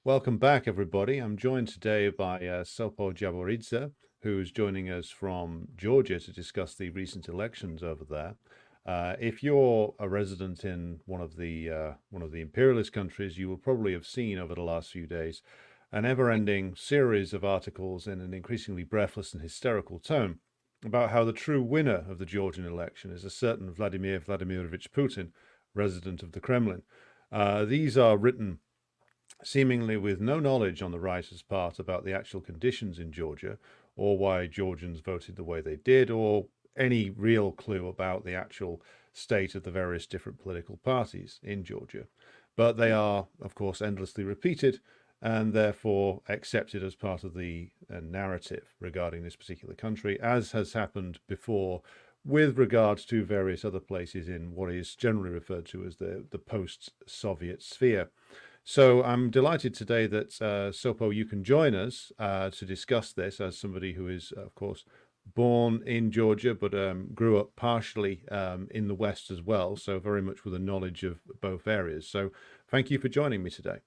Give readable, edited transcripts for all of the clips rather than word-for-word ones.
Welcome back, everybody. I'm joined today by Sopo Japaridze, who's joining us from Georgia to discuss the recent elections over there. If you're a resident in one of the imperialist countries, you will probably have seen over the last few days an ever-ending series of articles in an increasingly breathless and hysterical tone about how the true winner of the Georgian election is a certain Vladimir Vladimirovich Putin, resident of the Kremlin. These are written seemingly with no knowledge on the writer's part about the actual conditions in Georgia, or why Georgians voted the way they did, or any real clue about the actual state of the various different political parties in Georgia. But they are, of course, endlessly repeated and therefore accepted as part of the narrative regarding this particular country, as has happened before with regards to various other places in what is generally referred to as the post-Soviet sphere. So I'm delighted today that Sopo, you can join us to discuss this as somebody who is, of course, born in Georgia, but grew up partially in the West as well. So very much with a knowledge of both areas. So thank you for joining me today.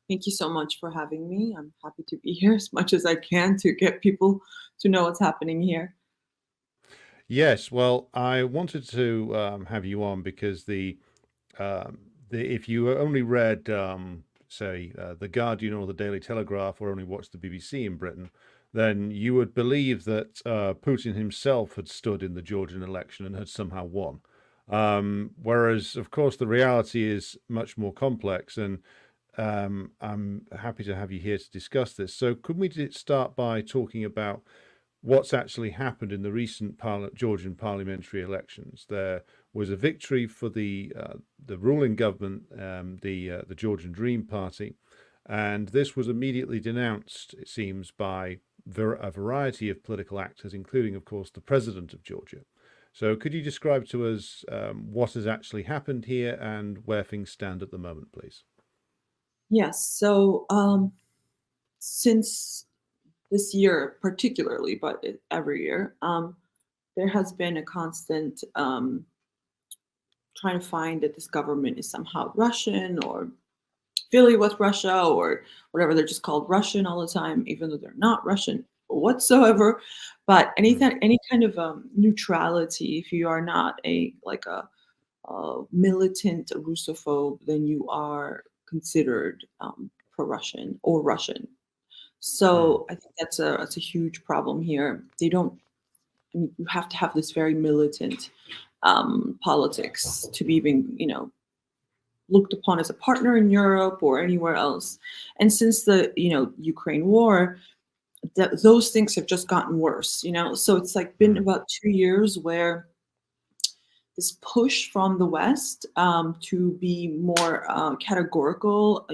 Thank you so much for having me. I'm happy to be here as much as I can to get people to know what's happening here. Yes, well, I wanted to have you on because if you only read, say, The Guardian or the Daily Telegraph, or only watched the BBC in Britain, then you would believe that Putin himself had stood in the Georgian election and had somehow won. Whereas, of course, the reality is much more complex, and I'm happy to have you here to discuss this. So could we start by talking about what's actually happened in the recent Georgian parliamentary elections? There was a victory for the ruling government, the Georgian Dream party, and this was immediately denounced, it seems, by a variety of political actors, including, of course, the president of Georgia. So could you describe to us what has actually happened here and where things stand at the moment, please? Yes, so since this year particularly, but every year, there has been a constant trying to find that this government is somehow Russian or affiliated with Russia or whatever. They're just called Russian all the time, even though they're not Russian whatsoever. But any kind of neutrality, if you are not a militant Russophobe, then you are considered pro-Russian or Russian. So I think that's a huge problem here. They don't. I mean, you have to have this very militant politics to be even, looked upon as a partner in Europe or anywhere else. And since the, Ukraine war, those things have just gotten worse, So it's like been about 2 years where this push from the West to be more categorical,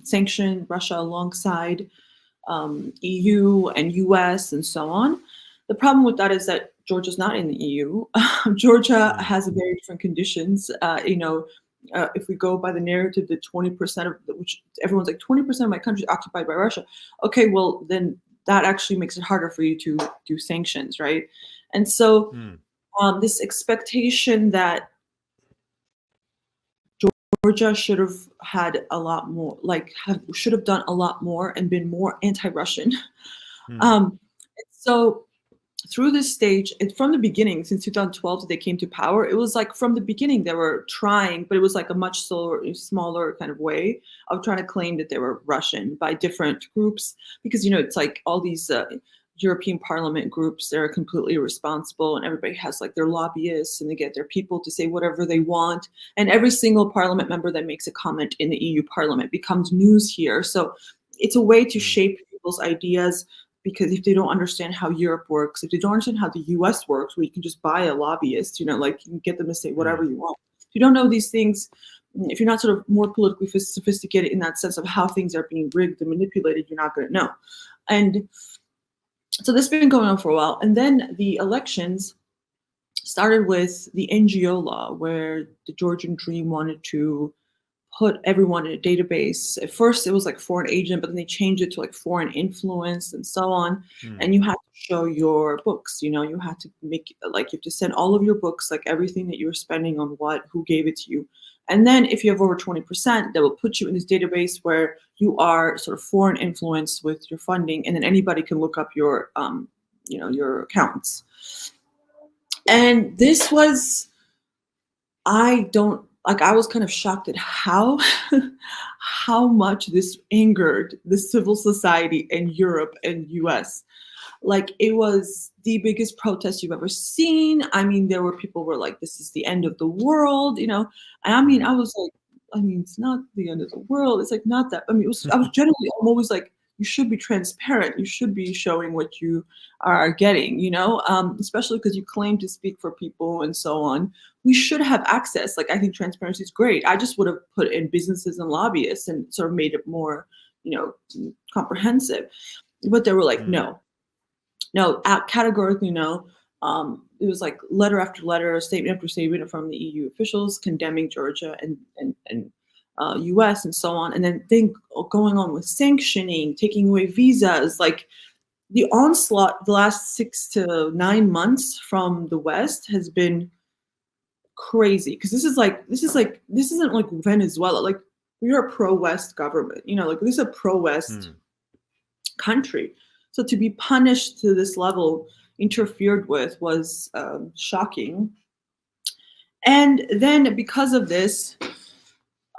sanction Russia alongside EU and US and so on. The problem with that is that Georgia's not in the EU. Georgia has very different conditions. If we go by the narrative that 20% of which everyone's like 20% of my country is occupied by Russia. Okay, well then that actually makes it harder for you to do sanctions, right? And so this expectation that Georgia should have had a lot more, should have done a lot more and been more anti-Russian. So through this stage, and from the beginning, since 2012 that they came to power, it was like from the beginning they were trying, but it was like a much smaller kind of way of trying to claim that they were Russian by different groups, because it's like all these European Parliament groups, they're completely irresponsible, and everybody has like their lobbyists and they get their people to say whatever they want. And every single Parliament member that makes a comment in the EU Parliament becomes news here. So it's a way to shape people's ideas, because if they don't understand how Europe works, if they don't understand how the US works, where you can just buy a lobbyist, you can get them to say whatever you want. If you don't know these things, if you're not sort of more politically sophisticated in that sense of how things are being rigged and manipulated, you're not going to know. And so this has been going on for a while. And then the elections started with the NGO law, where the Georgian Dream wanted to put everyone in a database. At first it was like foreign agent, but then they changed it to like foreign influence and so on. And you had to show your books, you had to make, like, you have to send all of your books, like everything that you were spending on what, who gave it to you. And then if you have over 20%, that will put you in this database where you are sort of foreign influence with your funding, and then anybody can look up your, your accounts. And this was, I was kind of shocked at how much this angered the civil society in Europe and US. Like, it was the biggest protest you've ever seen. I mean, there were people who were like, this is the end of the world, And I mean, I was like, it's not the end of the world. It's like, not that. I mean, I was generally, I'm always like, you should be transparent. You should be showing what you are getting, especially because you claim to speak for people and so on. We should have access. Like, I think transparency is great. I just would have put in businesses and lobbyists and sort of made it more, comprehensive. But they were like, no, categorically no. It was like letter after letter, statement after statement from the EU officials condemning Georgia and US and so on. And then going on with sanctioning, taking away visas, like the onslaught the last 6 to 9 months from the West has been crazy. Because this isn't like Venezuela. Like, we are a pro-West government, like this is a pro-West country. So to be punished to this level, interfered with, was shocking. And then because of this,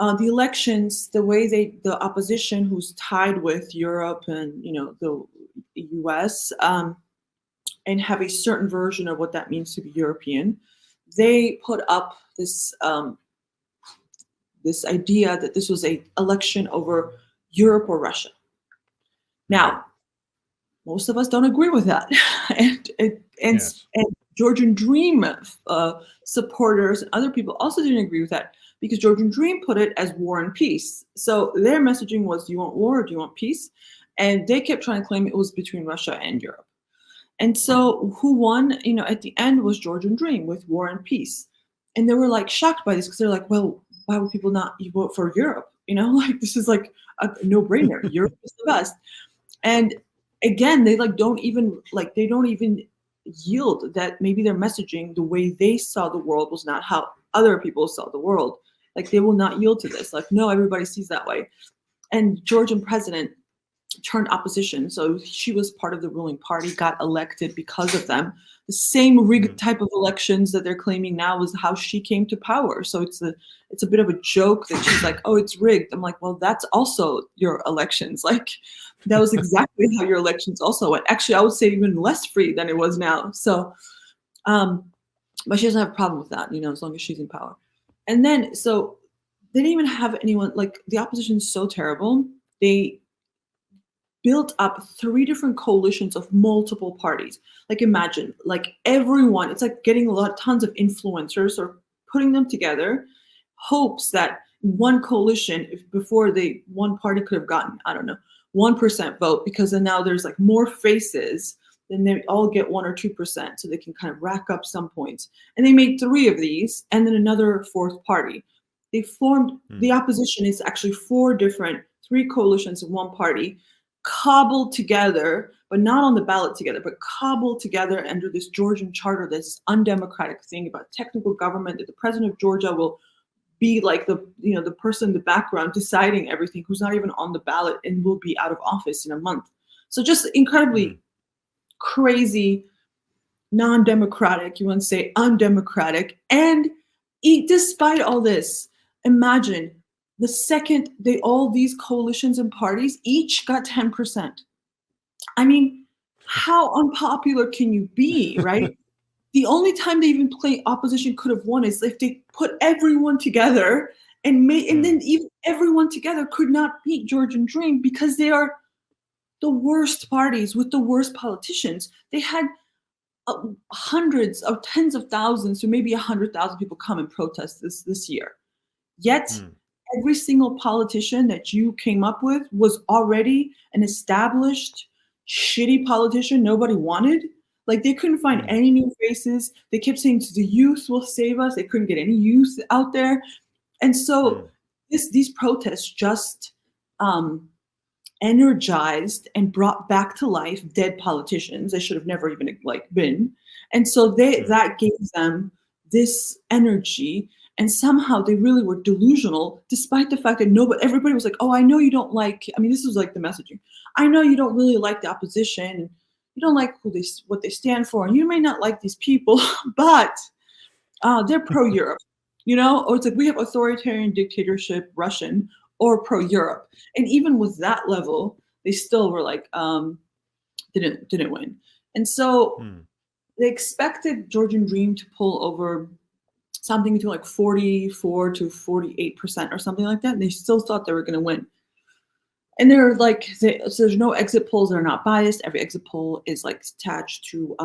the elections, the way the opposition, who's tied with Europe and the US, and have a certain version of what that means to be European, they put up this this idea that this was an election over Europe or Russia. Now, most of us don't agree with that, and Georgian Dream supporters and other people also didn't agree with that, because Georgian Dream put it as war and peace. So their messaging was, do you want war or do you want peace? And they kept trying to claim it was between Russia and Europe. And so who won, at the end, was Georgian Dream with war and peace. And they were like shocked by this, because they're like, well, why would people not vote for Europe? Like, this is like a no-brainer. Europe is the best. And again, they don't even yield that maybe their messaging, the way they saw the world, was not how other people saw the world. Like, they will not yield to this. Like, no, everybody sees that way. And Georgian President turned opposition, so she was part of the ruling party, got elected because of them. The same rigged type of elections that they're claiming now is how she came to power. So it's a bit of a joke that she's like, oh, it's rigged. I'm like, well, that's also your elections. Like, that was exactly how your elections also went. Actually, I would say even less free than it was now. So, but she doesn't have a problem with that, as long as she's in power. And then, so they didn't even have anyone, like, the opposition is so terrible. They built up 3 different coalitions of multiple parties. Like, imagine, like, everyone, it's like getting tons of influencers or putting them together, hopes that one coalition, if before one party could have gotten, I don't know, 1% vote, because then now there's like more faces, then they all get 1 or 2%, so they can kind of rack up some points. And they made 3 of these, and then another 4th party. They formed, the opposition is actually 3 coalitions of 1 party, cobbled together, but not on the ballot together, but cobbled together under this Georgian charter, this undemocratic thing about technical government, that the president of Georgia will be like the person in the background deciding everything, who's not even on the ballot and will be out of office in a month. So just incredibly crazy, non-democratic, you want to say undemocratic. And despite all this, imagine the second all these coalitions and parties each got 10%. I mean, how unpopular can you be, right? The only time they even play opposition could have won is if they put everyone together and then even everyone together could not beat Georgian Dream, because they are the worst parties with the worst politicians. They had hundreds of tens of thousands, or maybe 100,000 people come and protest this year. Yet every single politician that you came up with was already an established, shitty politician nobody wanted. Like, they couldn't find any new faces. They kept saying, the youth will save us. They couldn't get any youth out there. And so these protests just energized and brought back to life dead politicians. They should have never even been. And so that gave them this energy. And somehow they really were delusional, despite the fact that everybody was like, oh, I know you don't like, I mean, this was like the messaging. I know you don't really like the opposition. You don't like what they stand for. And you may not like these people, but they're pro-Europe, or it's like we have authoritarian dictatorship, Russian, or pro-Europe. And even with that level, they still were like, didn't win. And so they expected Georgian Dream to pull over something between like 44 to 48% or something like that. And they still thought they were going to win. And they're like, so there's no exit polls that are not biased. Every exit poll is like attached to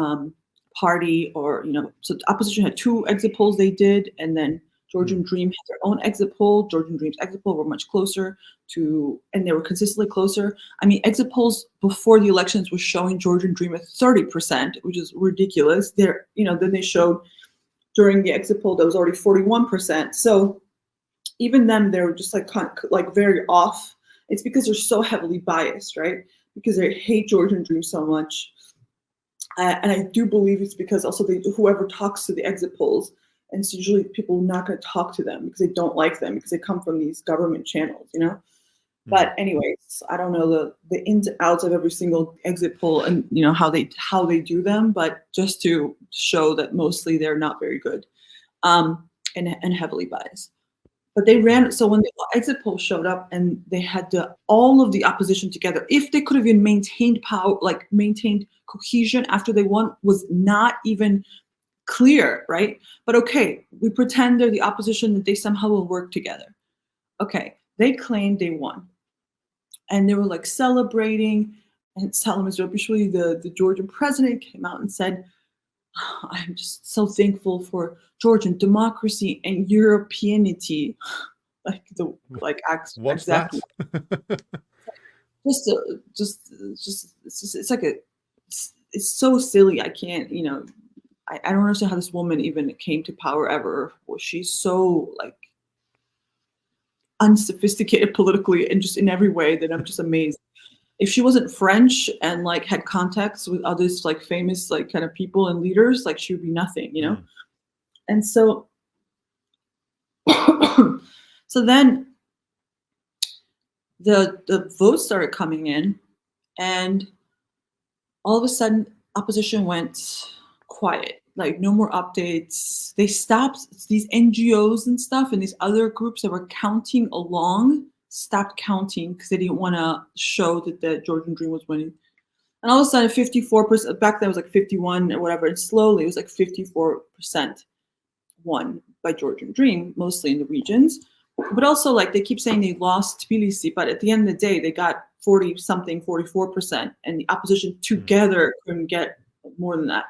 party or, so the opposition had 2 exit polls they did. And then Georgian Dream had their own exit poll. Georgian Dream's exit poll were much closer and they were consistently closer. I mean, exit polls before the elections was showing Georgian Dream at 30%, which is ridiculous. Then they showed during the exit poll that was already 41%. So even then they were just like very off. It's because they're so heavily biased, right? Because they hate Georgian Dream so much. And I do believe it's because also whoever talks to the exit polls, and it's usually people not going to talk to them because they don't like them because they come from these government channels, But anyways, I don't know the ins and outs of every single exit poll and how they do them, but just to show that mostly they're not very good, and heavily biased. But they ran. So when the exit poll showed up and they had all of the opposition together, if they could have even maintained power, like maintained cohesion after they won, was not even clear, right? But okay, we pretend they're the opposition, that they somehow will work together. Okay, they claimed they won. And they were like celebrating, and Salim Zopishvili, the Georgian president, came out and said, I'm just so thankful for Georgian democracy and Europeanity. What's exactly. That? It's so silly. I can't, I don't understand how this woman even came to power ever. Well, she's so like unsophisticated politically and just in every way that I'm just amazed. If she wasn't French and like had contacts with others like famous like kind of people and leaders, like she would be nothing, And so so then the votes started coming in, and all of a sudden opposition went quiet, like no more updates. They stopped. These NGOs and stuff and these other groups that were counting along stopped counting because they didn't want to show that the Georgian Dream was winning. And all of a sudden 54%, back then it was like 51 or whatever, and slowly it was like 54% won by Georgian Dream, mostly in the regions. But also like they keep saying they lost Tbilisi, but at the end of the day they got 44%, and the opposition together couldn't get more than that,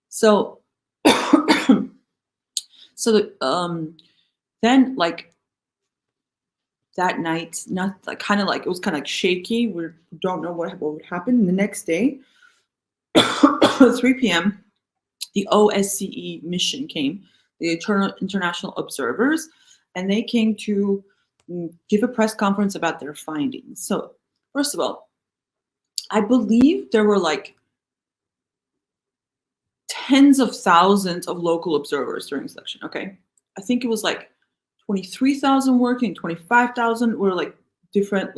So then like that night, not like it was kind of like shaky. We don't know what would happen. And the next day, 3 p.m., the OSCE mission came, the international observers, and they came to give a press conference about their findings. So first of all, I believe there were like tens of thousands of local observers during this election. Okay, I think it was like 23,000 working, 25,000 were like different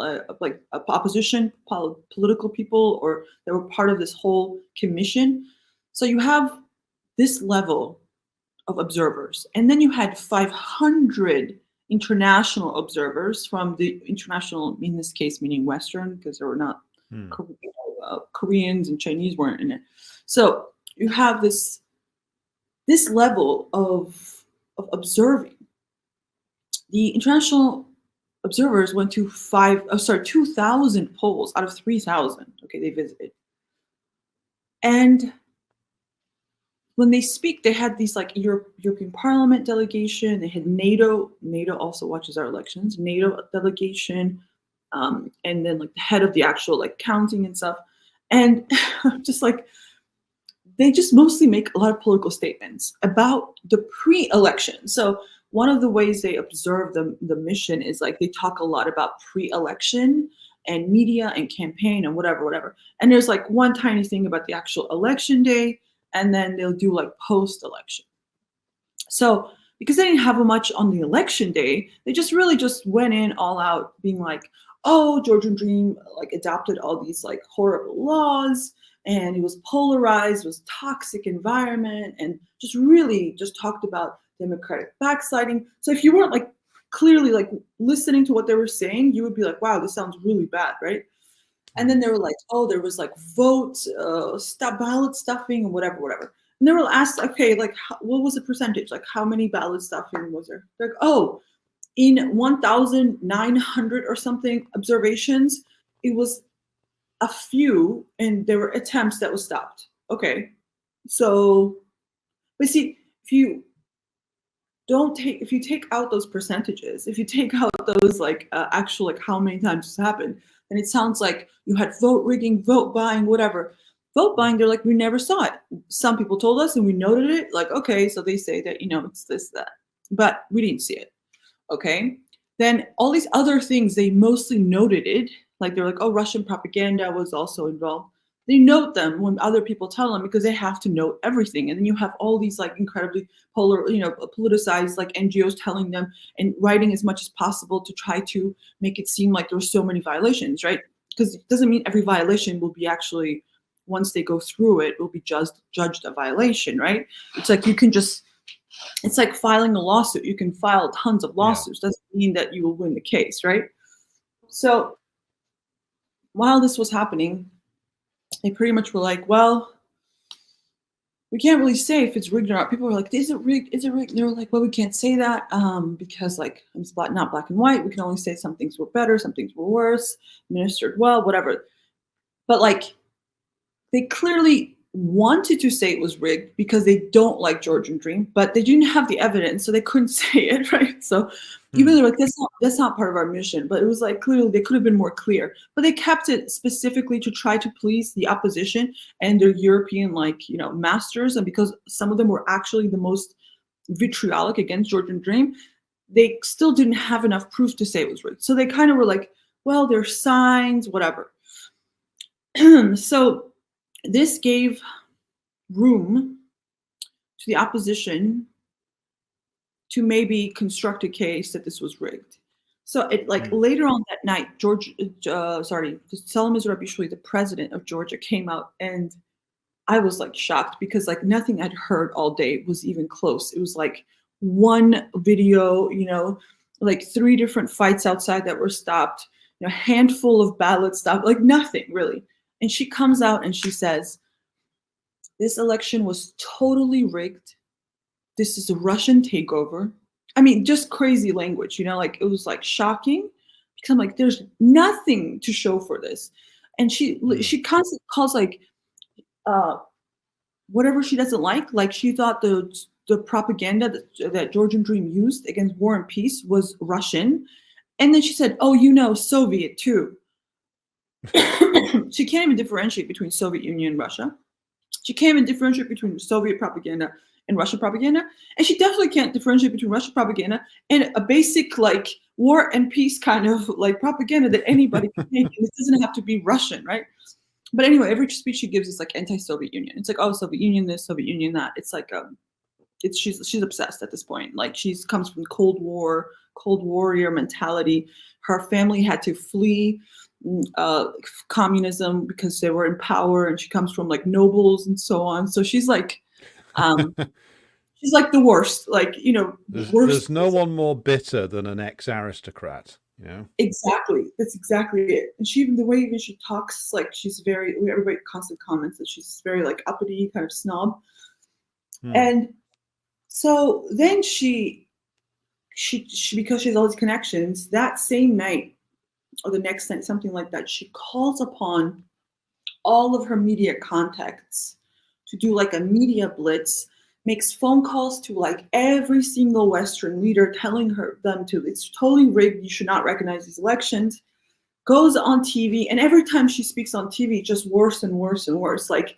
opposition political people, or they were part of this whole commission. So you have this level of observers, and then you had 500 international observers from the international, in this case meaning Western, because there were not Koreans and Chinese weren't in it. So you have this level of observing. The international observers went to 2,000 polls out of 3,000. Okay, they visited. And when they speak, they had these like European Parliament delegation. They had NATO. NATO also watches our elections. NATO delegation, and then like the head of the actual like counting and stuff. And just like they just mostly make a lot of political statements about the pre-election. So one of the ways they observe the mission is like they talk a lot about pre-election and media and campaign and whatever. And there's like one tiny thing about the actual election day, and then they'll do like post-election. So because they didn't have much on the election day, they just really just went in all out being like, oh, Georgian Dream like adopted all these like horrible laws, and it was polarized, it was toxic environment, and just really just talked about democratic backsliding. So if you weren't like clearly like listening to what they were saying, you would be like, wow, this sounds really bad, right? And then they were like, oh, there was like ballot stuffing and whatever. And they were asked, okay, like, what was the percentage? Like, how many ballot stuffing was there? They're like, oh, in 1,900 or something observations, it was a few, and there were attempts that was stopped. Okay, so, but see, if you take out those percentages, if you take out those like actual like how many times this happened, then it sounds like you had vote rigging, vote buying, whatever. Vote buying, they're like, we never saw it. Some people told us and we noted it, like, okay, so they say that, it's this, that, but we didn't see it. Okay, then all these other things, they mostly noted it, like they're like, oh, Russian propaganda was also involved. They note them when other people tell them because they have to note everything. And then you have all these like incredibly politicized like NGOs telling them and writing as much as possible to try to make it seem like there's so many violations, right? Because it doesn't mean every violation will be actually, once they go through it, will be judged a violation, right? It's like it's like filing a lawsuit. You can file tons of lawsuits. Doesn't mean that you will win the case, right? So while this was happening, they pretty much were like, well, we can't really say if it's rigged or not. People were like, is it rigged? Is it rigged? And they were like, well, we can't say that because like it's not black and white. We can only say some things were better, some things were worse, administered well, whatever. But like they clearly wanted to say it was rigged because they don't like Georgian Dream, but they didn't have the evidence, so they couldn't say it, right? So even they're like, that's not part of our mission. But it was like clearly they could have been more clear. But they kept it specifically to try to please the opposition and their European masters, and because some of them were actually the most vitriolic against Georgian Dream, they still didn't have enough proof to say it was rigged. So they kind of were like, well, there's signs, whatever. So this gave room to the opposition to maybe construct a case that this was rigged. So it later on that night, Selim Zurabishvili, the president of Georgia, came out, and I was like shocked because like nothing I'd heard all day was even close. It was like one video, like 3 different fights outside that were stopped, a handful of ballots stopped, like nothing really. And she comes out and she says, this election was totally rigged. This is a Russian takeover. I mean, just crazy language, like it was like shocking because I'm like, there's nothing to show for this. And she constantly calls like whatever she doesn't like she thought the propaganda that Georgian Dream used against war and peace was Russian. And then she said, oh, Soviet too. She can't even differentiate between Soviet Union and Russia. She can't even differentiate between Soviet propaganda and Russian propaganda. And she definitely can't differentiate between Russian propaganda and a basic like war and peace kind of like propaganda that anybody can make. And it doesn't have to be Russian, right? But anyway, every speech she gives is like anti-Soviet Union. It's like, oh, Soviet Union this, Soviet Union that. It's like she's obsessed at this point. Like she comes from Cold Warrior mentality. Her family had to flee communism because they were in power, and she comes from like nobles and so on. So she's like she's like the worst, like worst. There's no one more bitter than an ex-aristocrat. Exactly, that's exactly it. And the way she talks, like she's very, everybody constantly comments that she's very like uppity kind of snob. And so then she because she has all these connections, that same night or the next night, something like that, she calls upon all of her media contacts to do like a media blitz, makes phone calls to like every single Western leader telling them it's totally rigged, you should not recognize these elections, goes on TV, and every time she speaks on TV, just worse and worse and worse. Like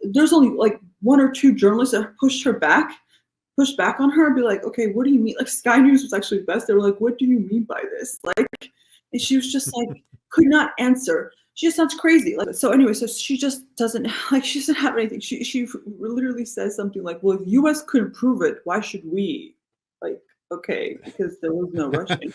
there's only like 1 or 2 journalists that pushed back on her and be like, okay, what do you mean? Like Sky News was actually the best. They were like, what do you mean by this? Like, and she was just like, could not answer. she just sounds crazy. Like, so anyway, so she just doesn't like, she doesn't have anything. She literally says something like, well, if US couldn't prove it, why should we? Like, okay, because there was no Russian.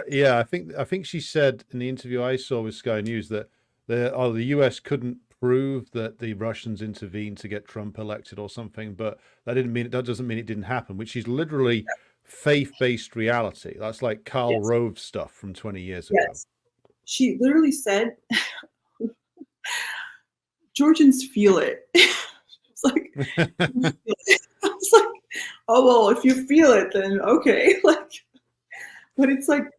Yeah, I think she said in the interview I saw with Sky News that the US couldn't prove that the Russians intervened to get Trump elected or something, but that doesn't mean it didn't happen, which is literally faith-based reality. That's like Karl Yes. Rove stuff from 20 years ago. Yes. She literally said, Georgians feel it. It's like, I was like, oh well, if you feel it, then okay. Like, but it's like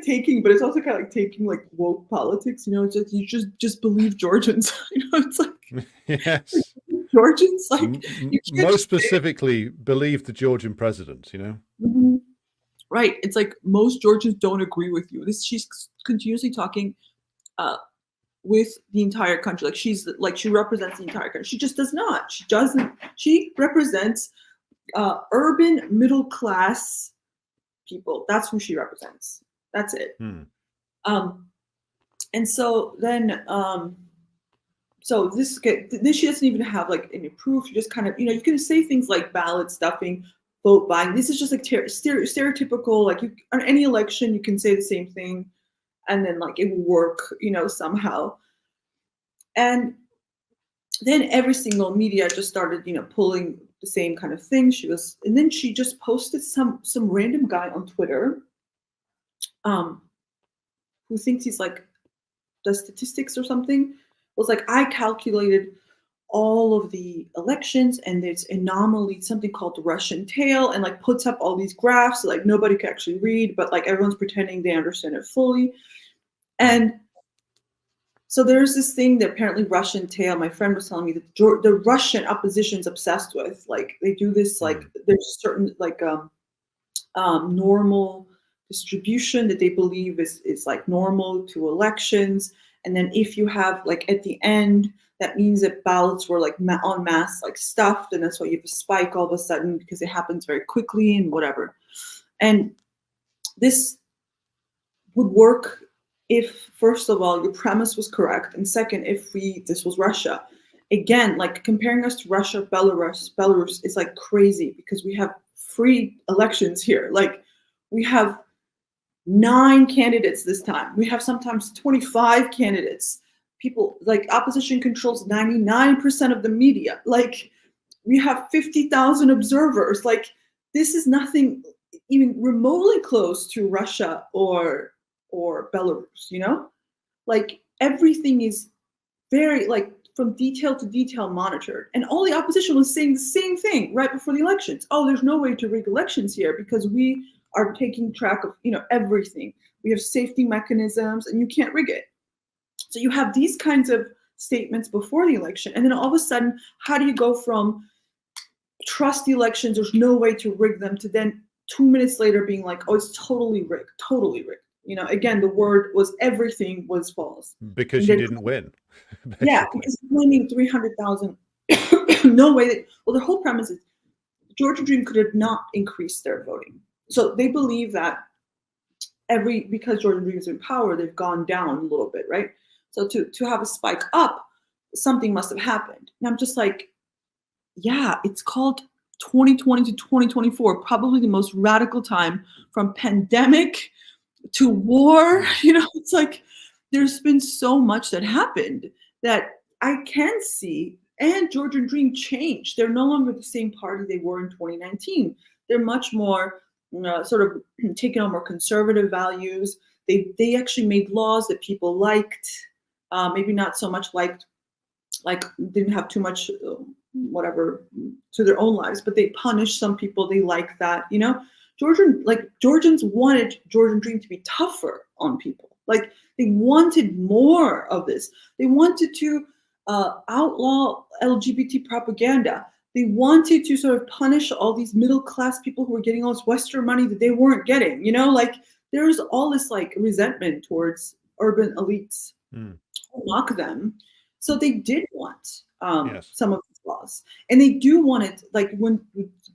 taking, but it's also kind of like taking like woke politics. You know, it's just you just believe Georgians. You know, it's like Yes. Georgians, like you can't Most specifically, believe the Georgian president. You know. Mhm. Right. It's like most Georgians don't agree with you. She's continuously talking with the entire country. Like she represents the entire country. She just does not. She doesn't. She represents urban middle class people. That's who she represents. That's it. And so then so this she doesn't even have like any proof. You just kind of, you know, you can say things like ballot stuffing, vote buying. This is just like stereotypical. Like on any election, you can say the same thing, and then like it will work, you know, somehow. And then every single media just started, you know, pulling the same kind of thing. And then she just posted some random guy on Twitter, who thinks he's like does statistics or something. Was like, I calculated all of the elections and there's anomaly, something called the Russian tail, and like puts up all these graphs so, like nobody can actually read, but like everyone's pretending they understand it fully. And so there's this thing that apparently Russian tail, my friend was telling me that the Russian opposition's obsessed with. Like they do this, like there's certain like normal distribution that they believe is like normal to elections. And then if you have like at the end, that means that ballots were like en masse like stuffed, and that's why you have a spike all of a sudden because it happens very quickly and whatever. And this would work if, first of all, your premise was correct, and second, if this was Russia. Again, like comparing us to Russia, Belarus is like crazy because we have free elections here. Like we have 9 candidates this time. We have sometimes 25 candidates. People like opposition controls 99% of the media. Like we have 50,000 observers. Like this is nothing even remotely close to Russia or Belarus, you know? Like everything is very like from detail to detail monitored. And all the opposition was saying the same thing right before the elections. Oh, there's no way to rig elections here because we are taking track of, you know, everything. We have safety mechanisms and you can't rig it. So you have these kinds of statements before the election. And then all of a sudden, how do you go from trust the elections, there's no way to rig them, to then 2 minutes later being like, oh, it's totally rigged, totally rigged. You know, again, the word was everything was false. Because you didn't win. Basically. Yeah, because winning 300,000, no way that, well, the whole premise is Georgian Dream could have not increased their voting. So they believe that because Georgian Dream is in power, they've gone down a little bit, right? So to have a spike up, something must have happened. And I'm just like, yeah, it's called 2020 to 2024, probably the most radical time from pandemic to war. You know, it's like there's been so much that happened that I can see. And Georgian Dream changed. They're no longer the same party they were in 2019. They're much more sort of taking on more conservative values. They actually made laws that people liked, maybe not so much liked, like didn't have too much whatever to their own lives, but they punished some people. They like that, you know. Georgians wanted Georgian Dream to be tougher on people. Like they wanted more of this. They wanted to outlaw LGBT propaganda. They wanted to sort of punish all these middle class people who were getting all this Western money that they weren't getting. You know, like there's all this like resentment towards urban elites who mock them. So they did want some of these laws, and they do want it. Like when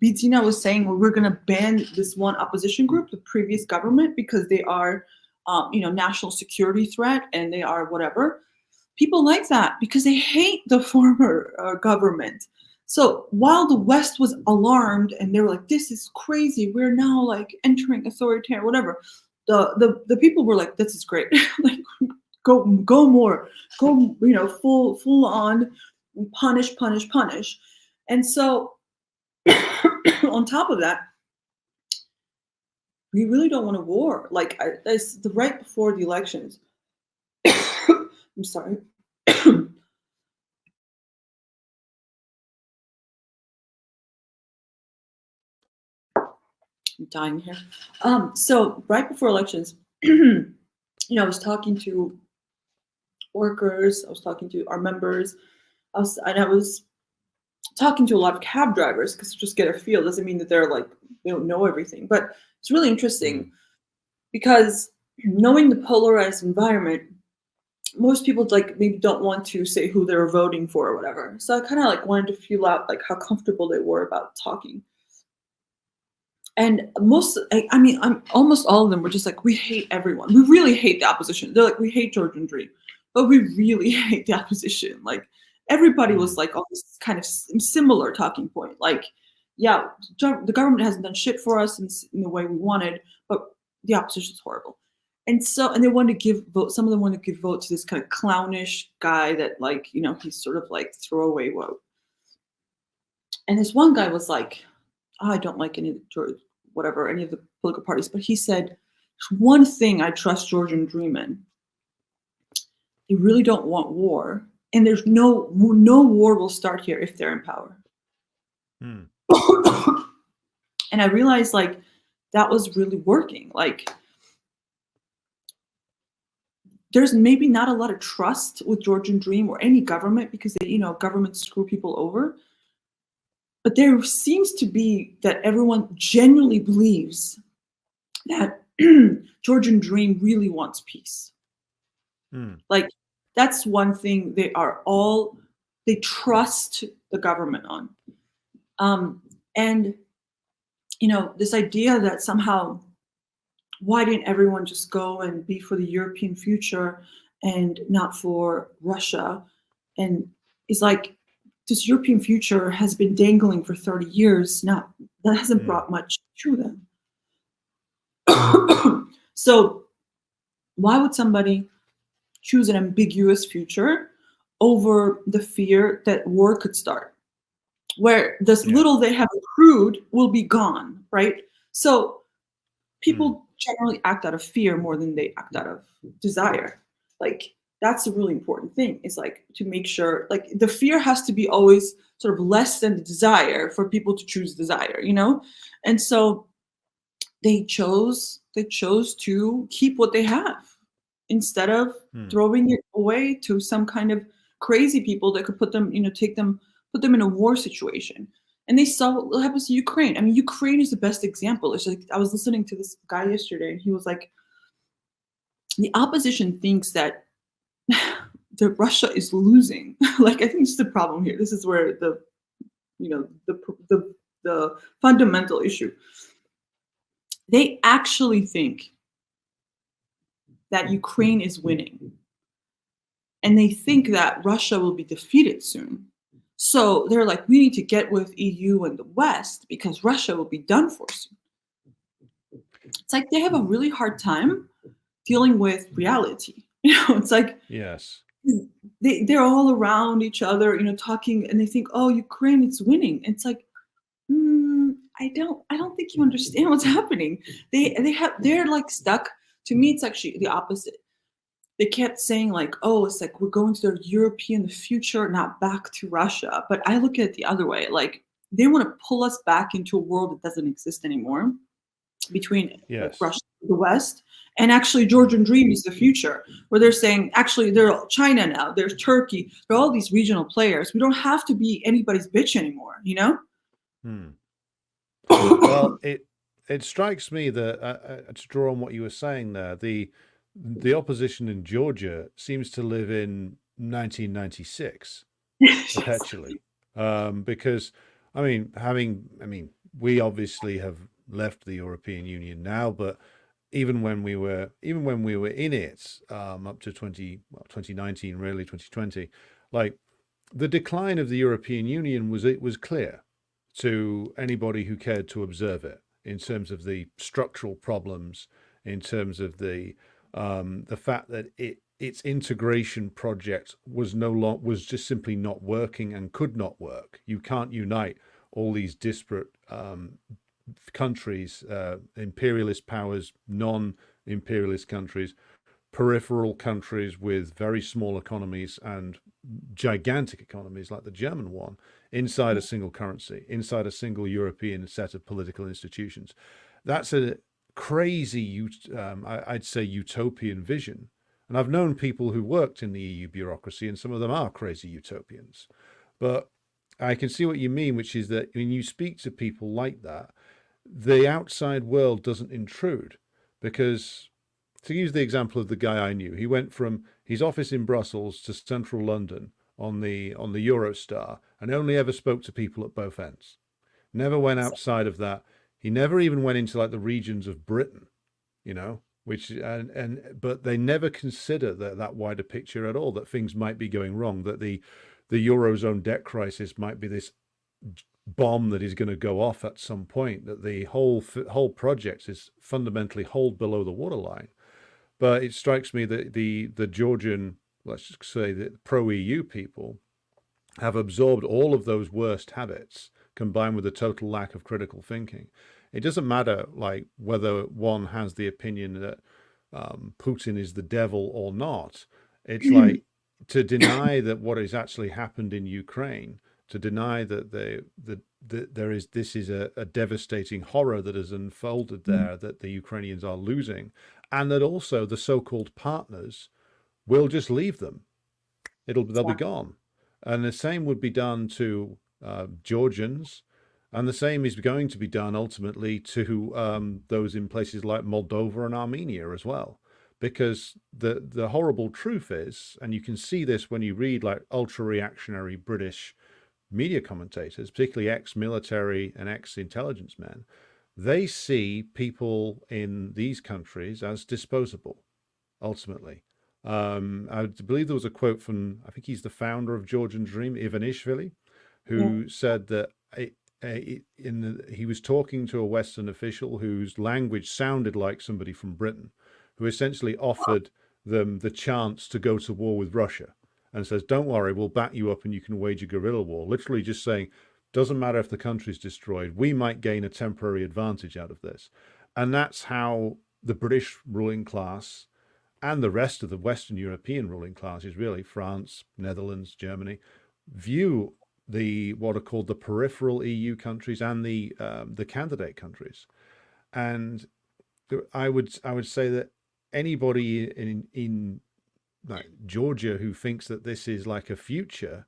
Bidzina was saying, well, we're going to ban this one opposition group, the previous government, because they are national security threat, and they are whatever. People like that because they hate the former government. So while the West was alarmed and they were like, "This is crazy. We're now like entering authoritarian, whatever," the people were like, "This is great. Like, go more, go, full on punish, punish, punish." And so on top of that, we really don't want a war. Like, it's the right before the elections. I'm sorry. I'm dying here. So right before elections, I was talking to workers, I was talking to our members, I was talking to a lot of cab drivers because to just get a feel doesn't mean that they're like they don't know everything. But it's really interesting because knowing the polarized environment, most people like maybe don't want to say who they're voting for or whatever. So I kind of like wanted to feel out like how comfortable they were about talking. And almost all of them were just like, we hate everyone. We really hate the opposition. They're like, we hate Georgian Dream, but we really hate the opposition. Like everybody was like on this kind of similar talking point. Like, yeah, the government hasn't done shit for us in the way we wanted, but the opposition is horrible. And so, and they wanted to give vote. Some of them wanted to give vote to this kind of clownish guy that like, he's sort of like throwaway vote. And this one guy was like, I don't like any of the political parties, but he said, "There's one thing I trust Georgian Dream in. They really don't want war, and there's no war will start here if they're in power." And I realized like that was really working. Like there's maybe not a lot of trust with Georgian Dream or any government because they, governments screw people over. But there seems to be that everyone genuinely believes that Georgian Dream really wants peace. Like that's one thing they trust the government on. And this idea that somehow why didn't everyone just go and be for the European future and not for Russia? And it's like this European future has been dangling for 30 years. That hasn't brought much to them. So why would somebody choose an ambiguous future over the fear that war could start, where this little they have accrued will be gone, right? So people generally act out of fear more than they act out of desire. Like that's a really important thing. Is like to make sure like the fear has to be always sort of less than the desire for people to choose desire, And so they chose to keep what they have instead of throwing it away to some kind of crazy people that could put them, put them in a war situation. And they saw what happens to Ukraine. I mean, Ukraine is the best example. It's like I was listening to this guy yesterday, and he was like, the opposition thinks that Russia is losing. Like, I think this is the problem here. This is where the fundamental issue. They actually think that Ukraine is winning. And they think that Russia will be defeated soon. So they're like, we need to get with EU and the West because Russia will be done for soon. It's like they have a really hard time dealing with reality. It's like they're all around each other, talking, and they think, oh, Ukraine is winning. It's like, I don't think you understand what's happening. They're like stuck. To me, it's actually the opposite. They kept saying like, oh, it's like we're going to the European future, not back to Russia. But I look at it the other way. Like they want to pull us back into a world that doesn't exist anymore between like, Russia and the West. And actually, Georgian Dream is the future, where they're saying, actually, they're China now, there's Turkey, there are all these regional players. We don't have to be anybody's bitch anymore, Well, it strikes me that to draw on what you were saying there, the opposition in Georgia seems to live in 1996 perpetually, because we obviously have left the European Union now, but even when we were in it, up to 2019, really 2020, like the decline of the European Union was clear to anybody who cared to observe it, in terms of the structural problems, in terms of the fact that its integration project was just simply not working and could not work. You can't unite all these disparate countries, imperialist powers, non-imperialist countries, peripheral countries with very small economies and gigantic economies like the German one, inside a single currency, inside a single European set of political institutions. That's a crazy, I'd say, utopian vision. And I've known people who worked in the EU bureaucracy, and some of them are crazy utopians. But I can see what you mean, which is that when you speak to people like that, the outside world doesn't intrude. Because, to use the example of the guy I knew, he went from his office in Brussels to central London on the Eurostar, and only ever spoke to people at both ends. Never went outside of that. He never even went into like the regions of Britain, you know, but they never consider that wider picture at all, that things might be going wrong, that the Eurozone debt crisis might be this bomb that is going to go off at some point, that the whole project is fundamentally holed below the waterline. But it strikes me that the Georgian, let's just say, the pro-EU people have absorbed all of those worst habits, combined with a total lack of critical thinking. It doesn't matter like whether one has the opinion that Putin is the devil or not. It's like to deny that what has actually happened in Ukraine, to deny that this is a devastating horror that has unfolded there, that the Ukrainians are losing, and that also the so-called partners will just leave them. They'll be gone. And the same would be done to Georgians, and the same is going to be done ultimately to those in places like Moldova and Armenia as well. Because the horrible truth is, and you can see this when you read like ultra-reactionary British media commentators, particularly ex-military and ex-intelligence men, they see people in these countries as disposable, ultimately. I believe there was a quote from, I think he's the founder of Georgian Dream, Ivanishvili, who said that he was talking to a Western official whose language sounded like somebody from Britain, who essentially offered them the chance to go to war with Russia, and says, don't worry, we'll back you up and you can wage a guerrilla war. Literally just saying, doesn't matter if the country's destroyed, we might gain a temporary advantage out of this. And that's how the British ruling class and the rest of the Western European ruling classes, really, France, Netherlands, Germany, view what are called the peripheral EU countries and the candidate countries. And I would say that anybody in like Georgia who thinks that this is like a future,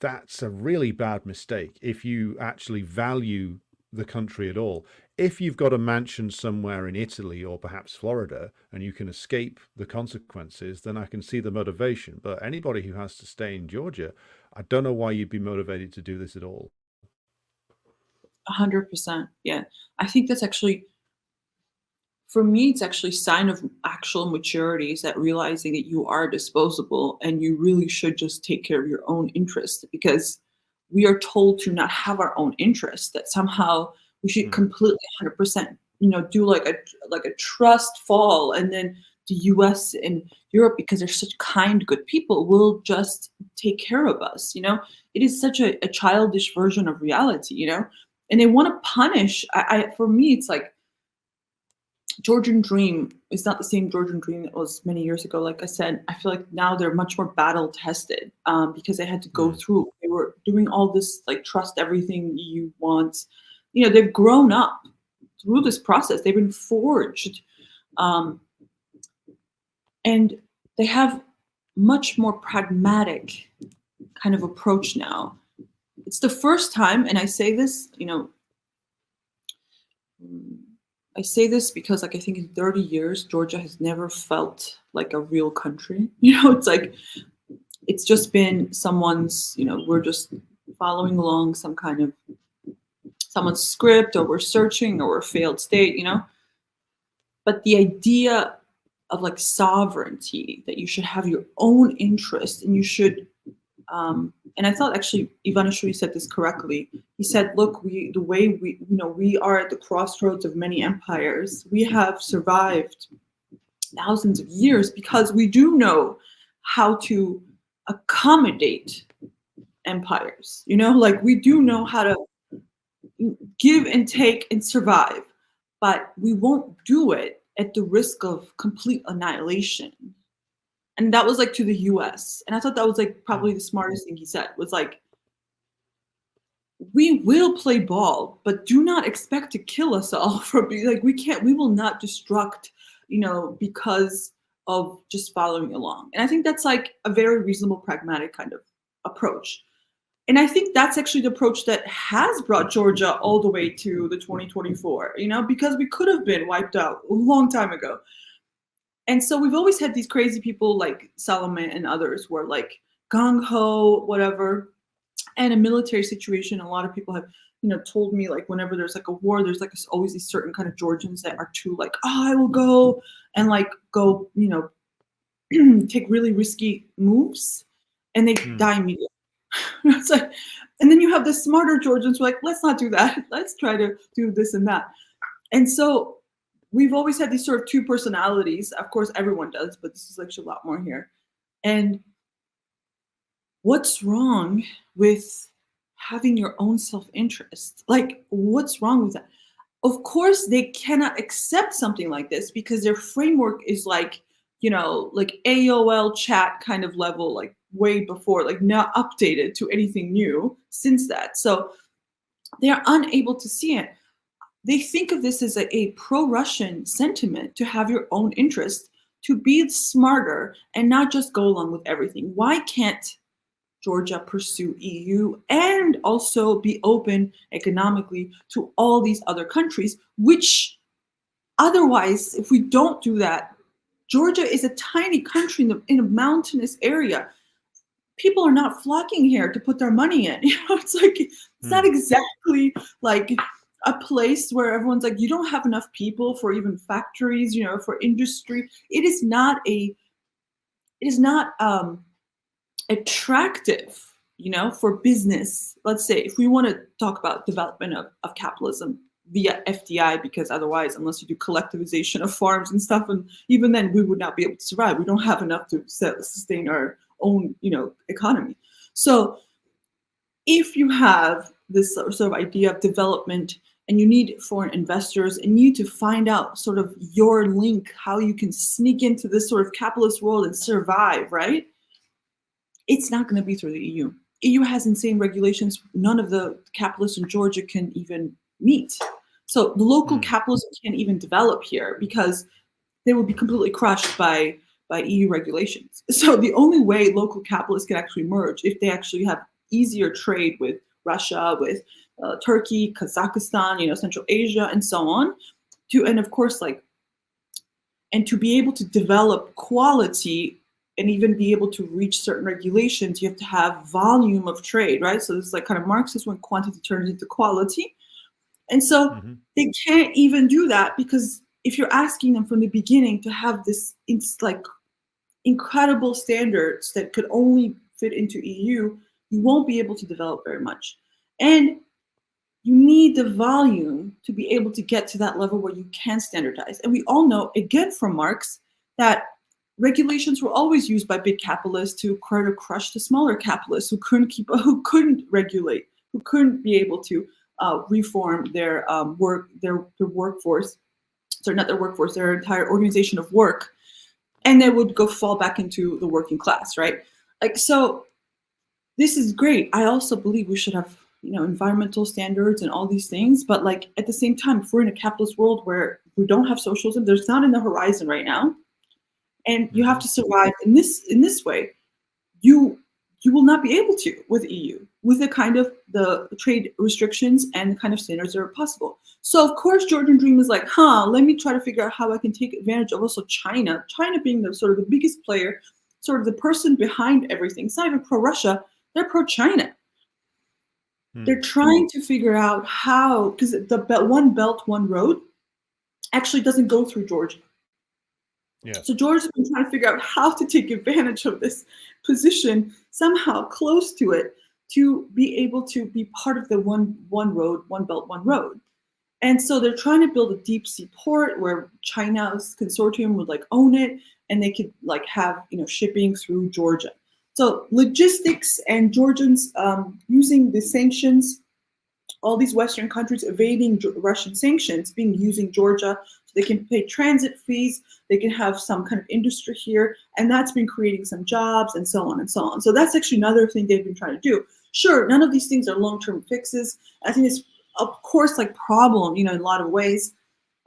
that's a really bad mistake if you actually value the country at all. If you've got a mansion somewhere in Italy or perhaps Florida and you can escape the consequences, then I can see the motivation. But anybody who has to stay in Georgia, I don't know why you'd be motivated to do this at all. 100%. Yeah. I think that's actually, for me, it's actually a sign of actual maturity, is that realizing that you are disposable and you really should just take care of your own interests, because we are told to not have our own interests, that somehow we should completely 100%, do like a trust fall, and then the US and Europe, because they're such kind, good people, will just take care of us. It is such a childish version of reality, and they want to punish. For me, it's like, Georgian Dream is not the same Georgian Dream that was many years ago. Like I said, I feel like now they're much more battle tested, because they had to go through. They were doing all this, like, trust everything you want. They've grown up through this process. They've been forged, and they have much more pragmatic kind of approach now. It's the first time, and I say this, I say this because, like, I think in 30 years, Georgia has never felt like a real country. It's like, it's just been someone's, we're just following along someone's script, or we're searching, or we're a failed state, But the idea of like sovereignty, that you should have your own interest and you should, and I thought actually Ivanishvili said this correctly. He said, look, the way we are at the crossroads of many empires. We have survived thousands of years because we do know how to accommodate empires. Like we do know how to give and take and survive, but we won't do it at the risk of complete annihilation. And that was like to the US. And I thought that was like probably the smartest thing he said, was like, we will play ball, but do not expect to kill us all for being like, we will not destruct, because of just following along. And I think that's like a very reasonable, pragmatic kind of approach. And I think that's actually the approach that has brought Georgia all the way to the 2024, because we could have been wiped out a long time ago. And so we've always had these crazy people like Salome and others who are like gung-ho, whatever. And a military situation, a lot of people have, told me like whenever there's like a war, there's like always these certain kind of Georgians that are too like, oh, I will go and like go, take really risky moves, and they die immediately. It's like, and then you have the smarter Georgians who are like, let's not do that. Let's try to do this and that. And so we've always had these sort of two personalities. Of course, everyone does, but this is actually a lot more here. And what's wrong with having your own self-interest? Like, what's wrong with that? Of course, they cannot accept something like this because their framework is like, like AOL chat kind of level, like way before, like not updated to anything new since that. So they're unable to see it. They think of this as a pro-Russian sentiment, to have your own interest, to be smarter and not just go along with everything. Why can't Georgia pursue EU and also be open economically to all these other countries, which otherwise, if we don't do that, Georgia is a tiny country in a mountainous area. People are not flocking here to put their money in. It's like, it's not exactly like a place where everyone's like, you don't have enough people for even factories, for industry. It is not attractive, for business. Let's say if we want to talk about development of capitalism via FDI, because otherwise, unless you do collectivization of farms and stuff, and even then we would not be able to survive. We don't have enough to sustain our own, economy. So if you have this sort of idea of development and you need foreign investors and you need to find out sort of your link, how you can sneak into this sort of capitalist world and survive, right? It's not going to be through the EU. EU has insane regulations. None of the capitalists in Georgia can even meet. So the local capitalism can't even develop here because they will be completely crushed by EU regulations. So the only way local capitalists can actually merge, if they actually have easier trade with Russia, with Turkey, Kazakhstan, Central Asia, and so on, and of course, and to be able to develop quality and even be able to reach certain regulations, you have to have volume of trade, right? So it's like kind of Marxist when quantity turns into quality. And so they can't even do that, because if you're asking them from the beginning to have this, it's like incredible standards that could only fit into EU, you won't be able to develop very much. And you need the volume to be able to get to that level where you can standardize. And we all know, again from Marx, that regulations were always used by big capitalists to crush the smaller capitalists who couldn't regulate, who couldn't be able to reform their workforce. Sorry, not their workforce, their entire organization of work, and they would go fall back into the working class, right? Like, so this is great. I also believe we should have, environmental standards and all these things, but like at the same time, if we're in a capitalist world where we don't have socialism, there's not in the horizon right now, and you have to survive in this way, you will not be able to with EU, with the kind of the trade restrictions and the kind of standards that are possible. So of course, Georgian Dream is like, let me try to figure out how I can take advantage of also China being the sort of the biggest player, sort of the person behind everything. It's not even pro-Russia, they're pro-China. They're trying to figure out how, because the One Belt, One Road, actually doesn't go through Georgia. Yes. So Georgia's been trying to figure out how to take advantage of this position somehow close to it to be able to be part of the one road, one belt, one road. And so they're trying to build a deep sea port where China's consortium would like own it, and they could like have shipping through Georgia. So logistics and Georgians using the sanctions, all these Western countries evading Russian sanctions, being using Georgia so they can pay transit fees, they can have some kind of industry here, and that's been creating some jobs and so on and so on. So that's actually another thing they've been trying to do. Sure, none of these things are long-term fixes. I think it's of course like problem, in a lot of ways.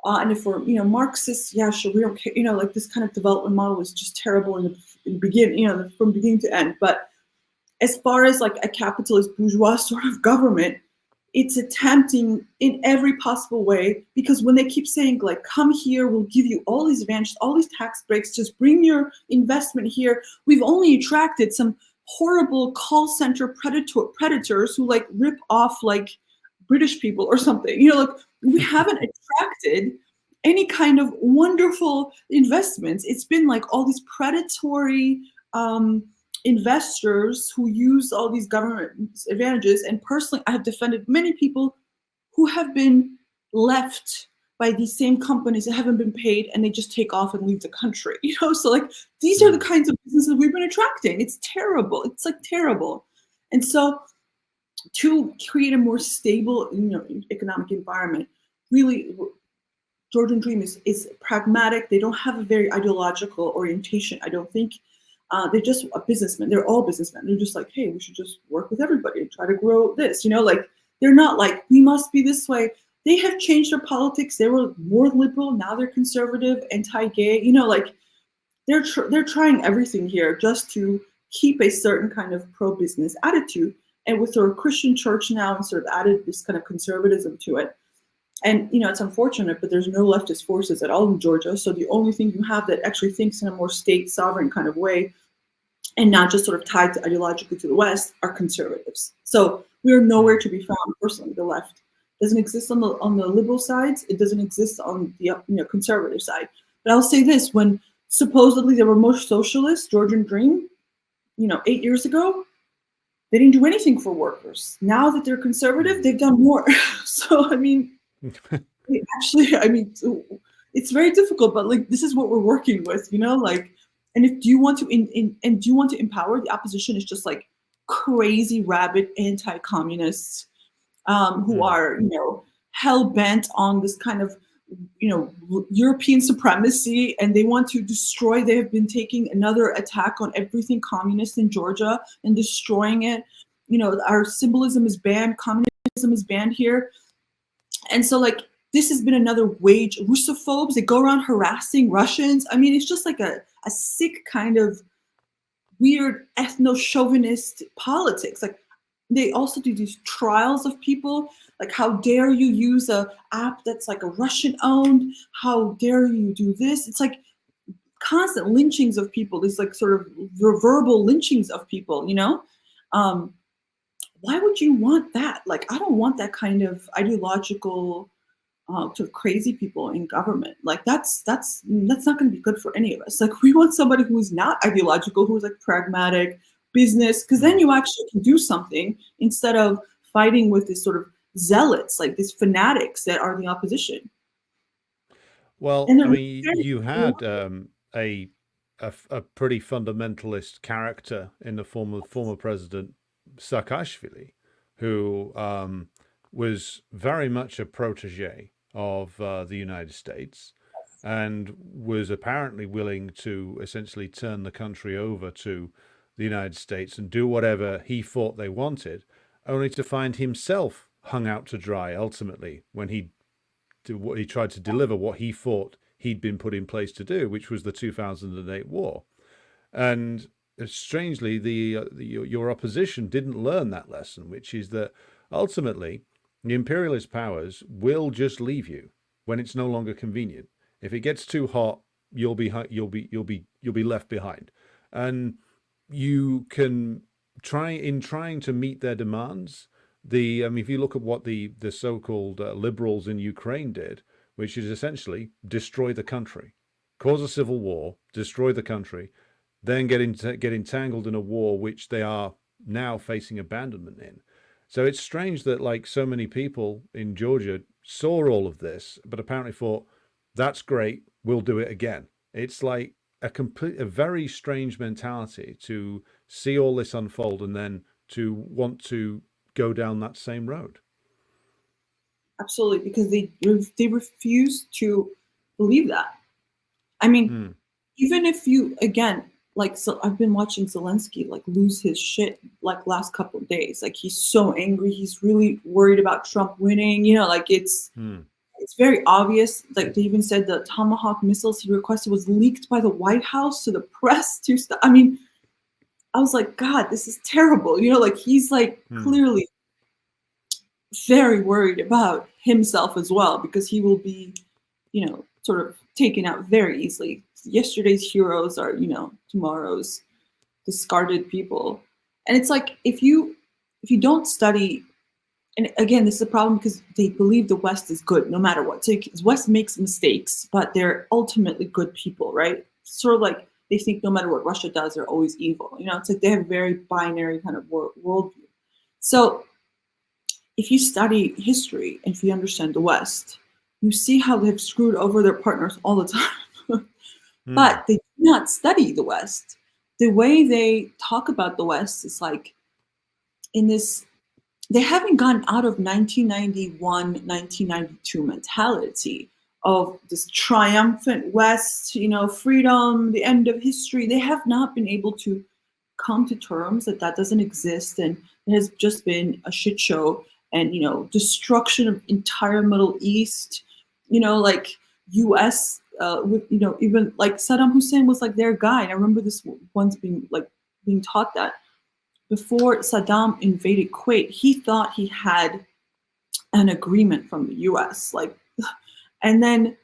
And if we're, Marxists, yeah, sure, we don't care, like this kind of development model is just terrible in the beginning, from beginning to end. But as far as like a capitalist bourgeois sort of government, it's attempting in every possible way, because when they keep saying like, come here, we'll give you all these advantages, all these tax breaks, just bring your investment here. We've only attracted some horrible call center predators who like rip off like British people or something. Like we haven't attracted any kind of wonderful investments. It's been like all these predatory investors who use all these government advantages. And personally, I have defended many people who have been left by these same companies that haven't been paid, and they just take off and leave the country. So like these are the kinds of businesses we've been attracting. It's terrible. It's like terrible. And so to create a more stable, economic environment, really, Georgian Dream is pragmatic. They don't have a very ideological orientation, I don't think. They're just a businessman. They're all businessmen. They're just like, hey, we should just work with everybody and try to grow this. Like they're not like, we must be this way. They have changed their politics. They were more liberal. Now they're conservative, anti-gay. Like they're trying everything here just to keep a certain kind of pro-business attitude. And with their Christian church now, and sort of added this kind of conservatism to it. And it's unfortunate, but there's no leftist forces at all in Georgia. So the only thing you have that actually thinks in a more state sovereign kind of way, and not just sort of tied to ideologically to the West, are conservatives. So we are nowhere to be found. Personally, the left doesn't exist on the liberal sides. It doesn't exist on the conservative side. But I'll say this: when supposedly there were more socialists, Georgian Dream, 8 years ago, they didn't do anything for workers. Now that they're conservative, they've done more. So I mean. Actually, it's very difficult, but like this is what we're working with, like, and if do you want to do you want to empower the opposition? Is just like crazy rabid anti-communists who are hell bent on this kind of European supremacy, and they want to destroy. They have been taking another attack on everything communist in Georgia and destroying it. Our symbolism is banned. Communism is banned here. And so like this has been another wage. Russophobes, they go around harassing Russians. It's just like a sick kind of weird ethno-chauvinist politics. Like they also do these trials of people. Like, how dare you use a app that's like a Russian owned? How dare you do this? It's like constant lynchings of people. These like sort of verbal lynchings of people, why would you want that? Like, I don't want that kind of ideological, sort of crazy people in government. Like, that's not going to be good for any of us. Like, we want somebody who is not ideological, who is like pragmatic, business, because then you actually can do something instead of fighting with this sort of zealots, like these fanatics that are the opposition. Well, you had a pretty fundamentalist character in the form of former President Saakashvili, who was very much a protege of the United States, and was apparently willing to essentially turn the country over to the United States and do whatever he thought they wanted, only to find himself hung out to dry ultimately when he tried to deliver what he thought he'd been put in place to do, which was the 2008 war. And strangely, your opposition didn't learn that lesson, which is that ultimately the imperialist powers will just leave you when it's no longer convenient. If it gets too hot, you'll be left behind, and you can trying to meet their demands. If you look at what the so-called liberals in Ukraine did which is essentially destroy the country, cause a civil war, destroy the country, then get entangled in a war which they are now facing abandonment in. So it's strange that like so many people in Georgia saw all of this, but apparently thought, that's great, we'll do it again. It's like a very strange mentality to see all this unfold and then to want to go down that same road. Absolutely, because they refuse to believe that. I mean, Mm, even if you, again, like, so I've been watching Zelensky like lose his shit like last couple of days. Like he's so angry. He's really worried about Trump winning. You know, like mm, it's very obvious. Like they even said the Tomahawk missiles he requested was leaked by the White House to the press to stop. I mean, I was like, God, this is terrible. You know, like he's like mm, clearly very worried about himself as well because he will be, you know, sort of taken out very easily. Yesterday's heroes are, you know, tomorrow's discarded people. And it's like if you don't study, and again, this is a problem because they believe the West is good no matter what. So the West makes mistakes, but they're ultimately good people, right? Sort of like they think no matter what Russia does, they're always evil. You know, it's like they have a very binary kind of worldview. So if you study history and if you understand the West, you see how they've screwed over their partners all the time. mm, But they do not study the West. The way they talk about the West is like in this, they haven't gotten out of 1991, 1992 mentality of this triumphant West, you know, freedom, the end of history. They have not been able to come to terms that that doesn't exist and it has just been a shit show and, you know, destruction of entire Middle East, you know, like US with, you know, even like Saddam Hussein was like their guy. And I remember this once being taught that before Saddam invaded Kuwait, he thought he had an agreement from the US. Like, and then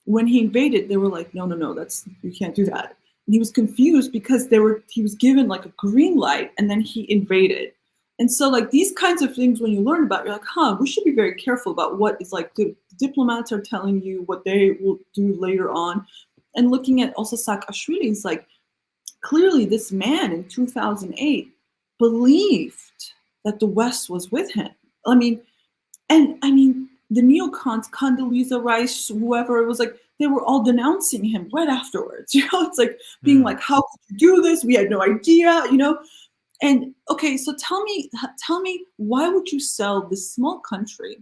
when he invaded, they were like, no, no, no, that's, you can't do that. And he was confused because he was given like a green light and then he invaded. And so like these kinds of things, when you learn about, you're like, huh, we should be very careful about what is like the diplomats are telling you what they will do later on. And looking at also Saakashvili, is like, clearly this man in 2008 believed that the West was with him. I mean, the neocons, Condoleezza Rice, whoever, it was like they were all denouncing him right afterwards. You know, it's like being mm. like, "How could you do this? We had no idea." You know, and okay, so tell me, why would you sell this small country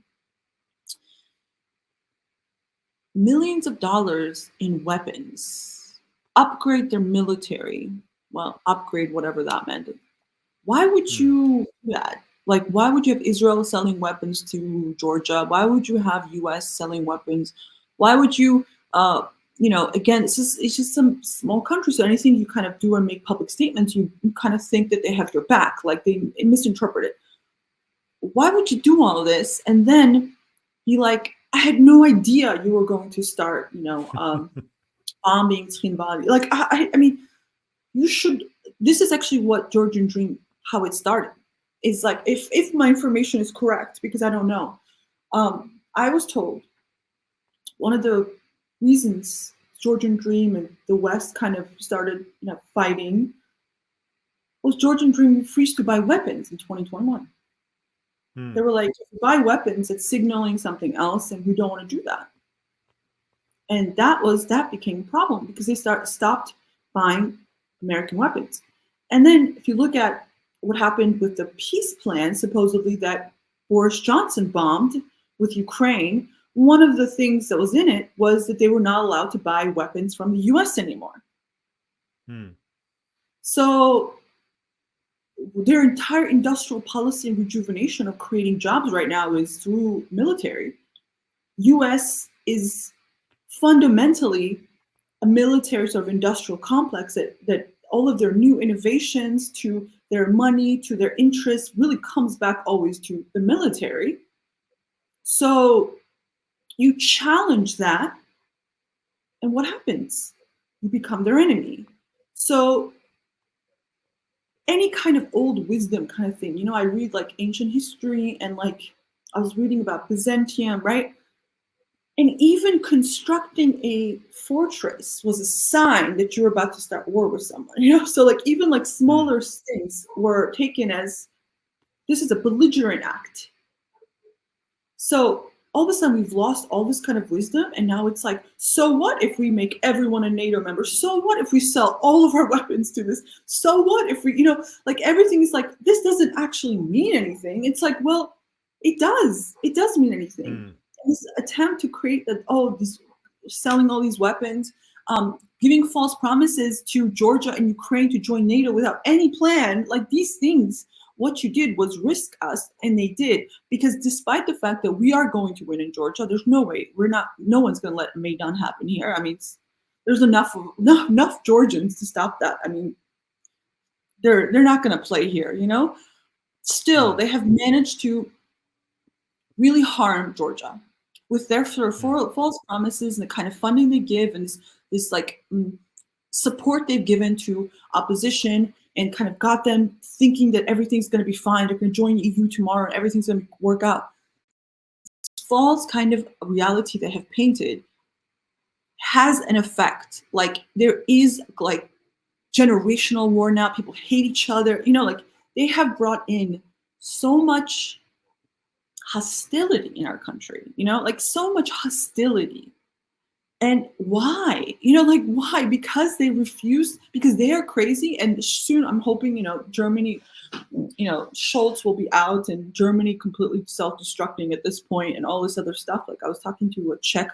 millions of dollars in weapons, upgrade their military? Well, upgrade whatever that meant. Why would Mm. you do that? Like, why would you have Israel selling weapons to Georgia? Why would you have U.S. selling weapons? Why would you, you know, again, it's just some small country. So anything you kind of do and make public statements, you kind of think that they have your back, like they misinterpret it. Why would you do all of this? And then be like, I had no idea you were going to start, you know, bombing Skinbali. Like, I mean, you should, this is actually what Georgian Dream, how it started. It's like, if my information is correct, because I don't know, I was told one of the reasons Georgian Dream and the West kind of started, you know, fighting was Georgian Dream refused to buy weapons in 2021. They Mm. were like, if you buy weapons, it's signaling something else, and we don't want to do that. And that became a problem because they stopped buying American weapons. And then if you look at what happened with the peace plan, supposedly that Boris Johnson bombed with Ukraine, one of the things that was in it was that they were not allowed to buy weapons from the US anymore. Mm. So their entire industrial policy and rejuvenation of creating jobs right now is through military. US is fundamentally a military sort of industrial complex that all of their new innovations, to their money, to their interests, really comes back always to the military. So you challenge that, and what happens? You become their enemy. So any kind of old wisdom kind of thing, you know, I read like ancient history and like I was reading about Byzantium, right? And even constructing a fortress was a sign that you're about to start war with someone, So like even like Mm. smaller things were taken as this is a belligerent act. So all of a sudden we've lost all this kind of wisdom, and now it's like, so what if we make everyone a NATO member? So what if we sell all of our weapons to this? So what if we, like everything is like, this doesn't actually mean anything. It's like, well, it does. It does mean anything. Mm. This attempt to create that, these selling all these weapons, giving false promises to Georgia and Ukraine to join NATO without any plan, like these things, what you did was risk us, and they did, because despite the fact that we are going to win in Georgia, there's no way no one's going to let Maidan happen here. I mean, there's enough Georgians to stop that. I mean, they're not going to play here, Still, Mm. they have managed to really harm Georgia with their sort of Mm. false promises and the kind of funding they give, and this like support they've given to opposition, and kind of got them thinking that everything's going to be fine. They're going to join EU tomorrow and everything's going to work out. False kind of reality they have painted has an effect. Like there is like generational war now. People hate each other. Like they have brought in so much hostility in our country, like so much hostility. And why? Like why? Because they refuse, because they are crazy. And soon I'm hoping, Germany, Schultz will be out and Germany completely self-destructing at this point and all this other stuff. Like I was talking to a Czech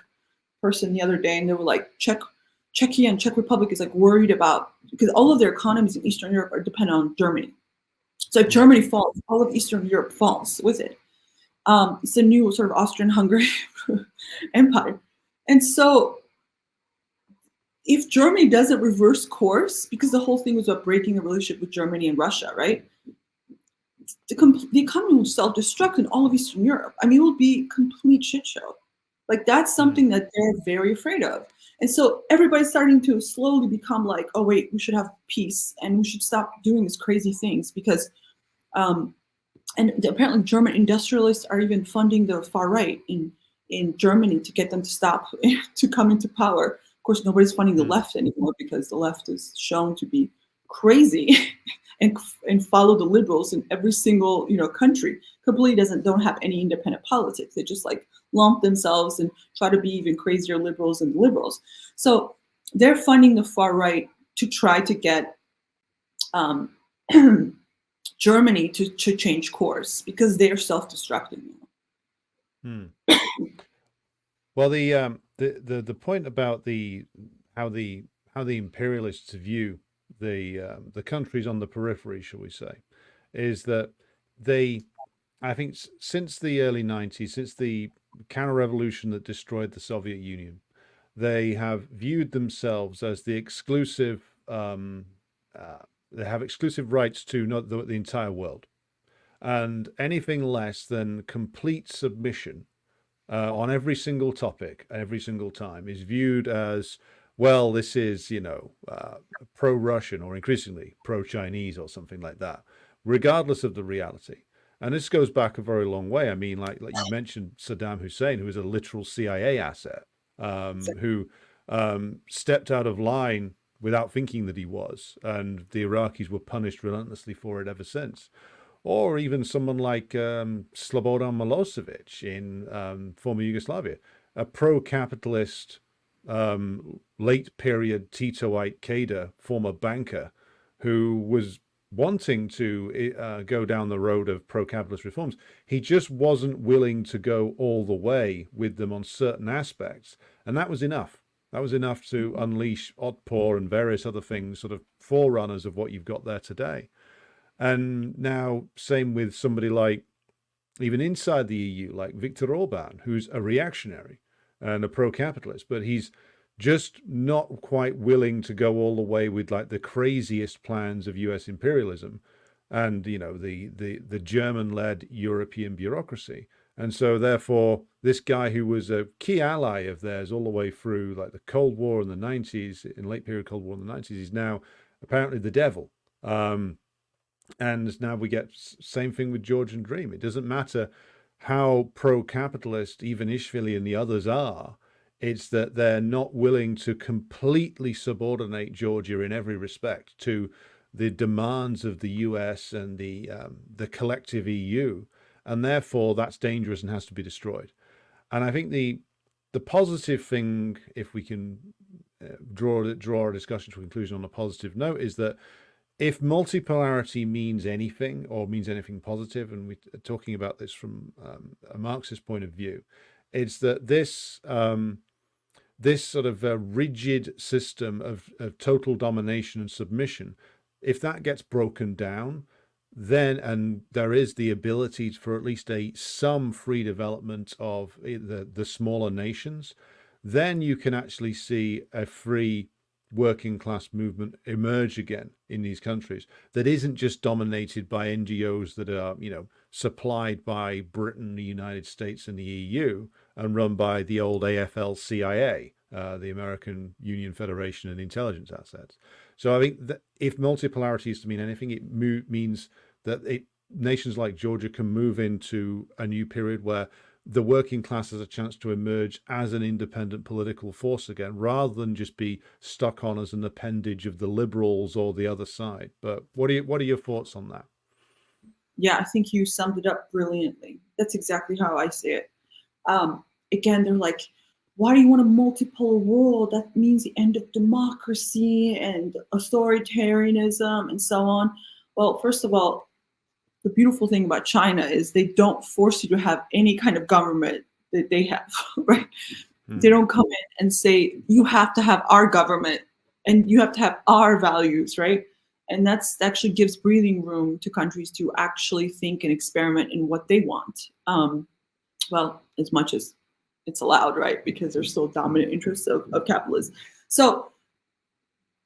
person the other day, and they were like, Czechia and Czech Republic is like worried about, because all of their economies in Eastern Europe are dependent on Germany. So if Yeah. Germany falls, all of Eastern Europe falls with it. It's a new sort of Austrian-Hungary empire. And so if Germany doesn't reverse course, because the whole thing was about breaking the relationship with Germany and Russia, right? The economy will self-destruct in all of Eastern Europe. I mean, it will be a complete shit show. Like that's something that they're very afraid of. And so everybody's starting to slowly become like, oh wait, we should have peace and we should stop doing these crazy things, because and apparently German industrialists are even funding the far right in Germany to get them to stop to come into power. Of course, nobody's funding the Mm. left anymore, because the left is shown to be crazy and follow the liberals in every single country. Completely don't have any independent politics. They just like lump themselves and try to be even crazier liberals than the liberals. So they're funding the far right to try to get Germany to change course, because they're self-destructing. Mm. Well, the point about how the imperialists view the countries on the periphery, shall we say, is that I think since the early 90s, since the counter-revolution that destroyed the Soviet Union, they have viewed themselves as the exclusive. They have exclusive rights to not the entire world, and anything less than complete submission on every single topic, every single time, is viewed as, well, this is, pro-Russian or increasingly pro-Chinese or something like that, regardless of the reality. And this goes back a very long way. I mean, like you mentioned Saddam Hussein, who was a literal CIA asset, who stepped out of line without thinking that he was, and the Iraqis were punished relentlessly for it ever since. Or even someone like Slobodan Milosevic in former Yugoslavia, a pro-capitalist, late-period Titoite cadre, former banker, who was wanting to go down the road of pro-capitalist reforms. He just wasn't willing to go all the way with them on certain aspects, and that was enough. That was enough to unleash Otpor and various other things, sort of forerunners of what you've got there today. And now, same with somebody like, even inside the EU, like Viktor Orban, who's a reactionary and a pro-capitalist, but he's just not quite willing to go all the way with like the craziest plans of US imperialism and, the German-led European bureaucracy. And so therefore, this guy who was a key ally of theirs all the way through like the Cold War in the 90s, in late period Cold War in the 90s, is now apparently the devil. And now we get same thing with Georgian Dream. It doesn't matter how pro-capitalist even Ishvili and the others are, it's that they're not willing to completely subordinate Georgia in every respect to the demands of the US and the collective EU, and therefore that's dangerous and has to be destroyed. And I think the positive thing, if we can draw a discussion to a conclusion on a positive note, is that if multipolarity means anything or means anything positive, and we're talking about this from a Marxist point of view, it's that this sort of rigid system of total domination and submission, if that gets broken down, then, and there is the ability for at least some free development of the smaller nations, then you can actually see a free working class movement emerge again in these countries that isn't just dominated by NGOs that are, supplied by Britain, the United States, and the EU, and run by the old AFL-CIA, the American Union Federation and Intelligence Assets. So I think that if multipolarity is to mean anything, it means that nations like Georgia can move into a new period where the working class has a chance to emerge as an independent political force again, rather than just be stuck on as an appendage of the liberals or the other side. But what are your thoughts on that? Yeah, I think you summed it up brilliantly. That's exactly how I see it. Again, they're like, why do you want a multipolar world? That means the end of democracy and authoritarianism and so on. Well, first of all, the beautiful thing about China is they don't force you to have any kind of government that they have, right? They don't come in and say, you have to have our government and you have to have our values, right? And that actually gives breathing room to countries to actually think and experiment in what they want. Well, as much as it's allowed, right? Because there's still dominant interests of capitalism. So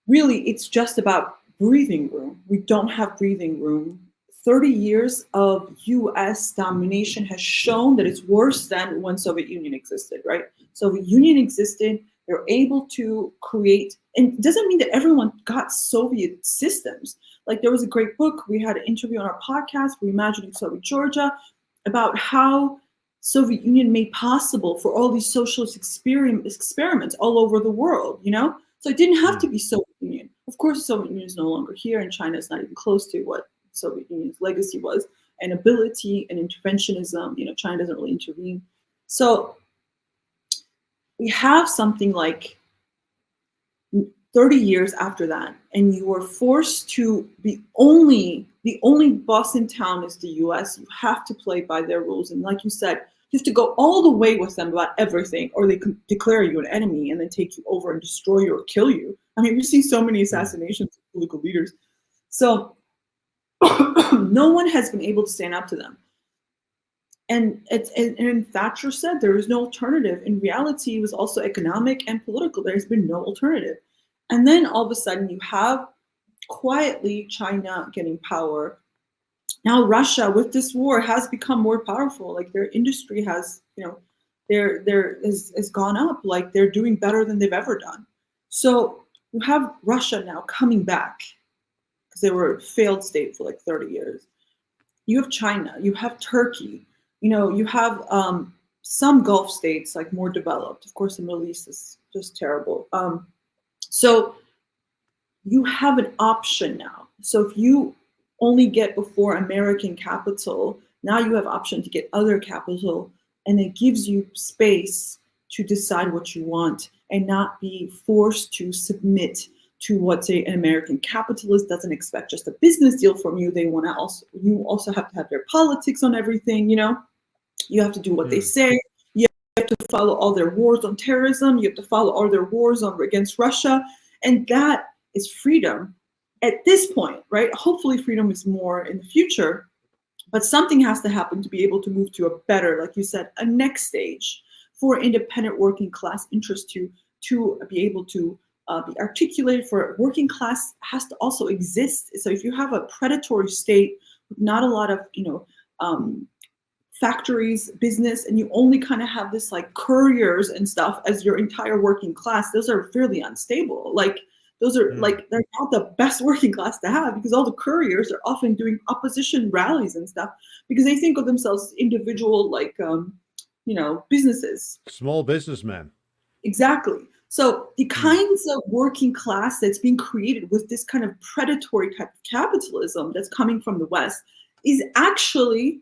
really, it's just about breathing room. We don't have breathing room. 30 years of US domination has shown that it's worse than when Soviet Union existed, right? Soviet Union existed, they're able to create, and it doesn't mean that everyone got Soviet systems. Like there was a great book, we had an interview on our podcast, Reimagining Soviet Georgia, about how Soviet Union made possible for all these socialist experiments all over the world, So it didn't have to be Soviet Union. Of course, Soviet Union is no longer here, and China is not even close to what Soviet Union's legacy was, and ability and interventionism. China doesn't really intervene. So we have something like 30 years after that, and you are forced to be the only boss in town is the US. You have to play by their rules. And like you said, you have to go all the way with them about everything, or they can declare you an enemy and then take you over and destroy you or kill you. I mean, we've seen so many assassinations of political leaders. So no one has been able to stand up to them. And Thatcher said there is no alternative. In reality, it was also economic and political. There's been no alternative. And then all of a sudden you have quietly China getting power. Now Russia with this war has become more powerful. Like their industry has, has gone up. Like they're doing better than they've ever done. So you have Russia now coming back, because they were a failed state for like 30 years. You have China, you have Turkey, you have some Gulf states like more developed. Of course, the Middle East is just terrible. So you have an option now. So if you only get before American capital, now you have option to get other capital, and it gives you space to decide what you want and not be forced to submit to what, say, an American capitalist doesn't expect just a business deal from you. They want to you also have to have their politics on everything, You have to do what they say. You have to follow all their wars on terrorism. You have to follow all their wars against Russia. And that is freedom at this point, right? Hopefully freedom is more in the future, but something has to happen to be able to move to a better, like you said, a next stage for independent working class interest to be able to be articulated. For working class has to also exist. So if you have a predatory state with not a lot of factories, business, and you only kind of have this like couriers and stuff as your entire working class, those are fairly unstable. Like Those are Mm. like, they're not the best working class to have, because all the couriers are often doing opposition rallies and stuff because they think of themselves as individual, like, businesses. Small businessmen. Exactly. So the Mm. kinds of working class that's being created with this kind of predatory type of capitalism that's coming from the West is actually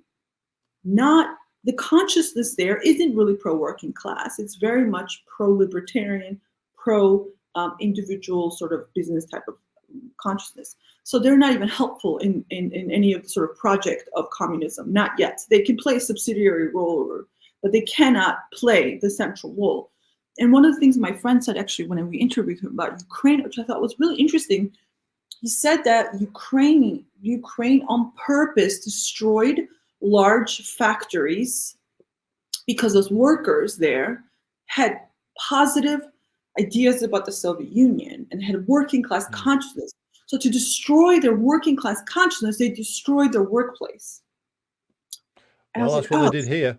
not, the consciousness there isn't really pro working class. It's very much pro libertarian, pro individual sort of business type of consciousness. So they're not even helpful in any of the sort of project of communism, not yet. They can play a subsidiary role, but they cannot play the central role. And one of the things my friend said, actually, when we interviewed him about Ukraine, which I thought was really interesting, he said that Ukraine on purpose destroyed large factories because those workers there had positive ideas about the Soviet Union and had working class Mm. consciousness. So to destroy their working class consciousness, they destroyed their workplace. And I Well, was like, that's what they oh, did here.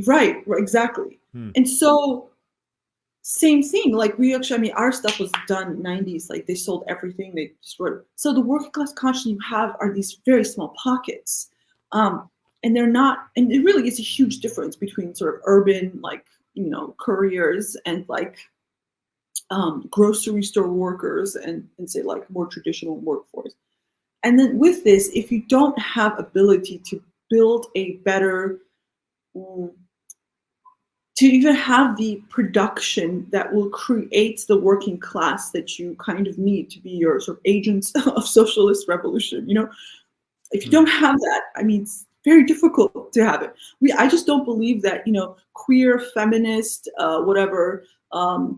right, exactly. Mm. And so same thing, like we actually, I mean, our stuff was done 90s, like they sold everything, they destroyed it. So the working class consciousness you have are these very small pockets. And they're not, and it really is a huge difference between sort of urban, like, couriers and like grocery store workers and say like more traditional workforce. And then with this, if you don't have ability to build a better, mm, to even have the production that will create the working class that you kind of need to be your sort of agents of socialist revolution, if you don't Mm. have that, I mean, it's very difficult to have it. I just don't believe that, queer, feminist, whatever,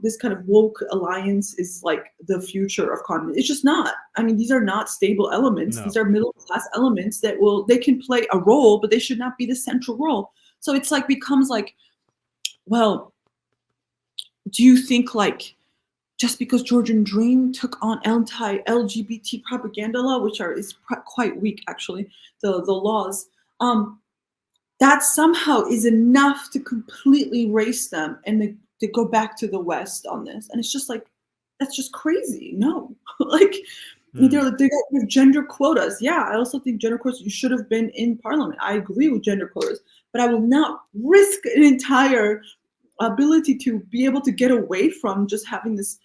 this kind of woke alliance is like the future of communism. It's just not. I mean, these are not stable elements. These No. are middle class elements they can play a role, but they should not be the central role. So it's like becomes like, well, do you think like just because Georgian Dream took on anti-LGBT propaganda law, which is quite weak actually, the laws, that somehow is enough to completely erase them and to go back to the West on this? And it's just like, that's just crazy. No, like Mm. they got with gender quotas. Yeah, I also think gender quotas. You should have been in parliament. I agree with gender quotas, but I will not risk an entire ability to be able to get away from just having this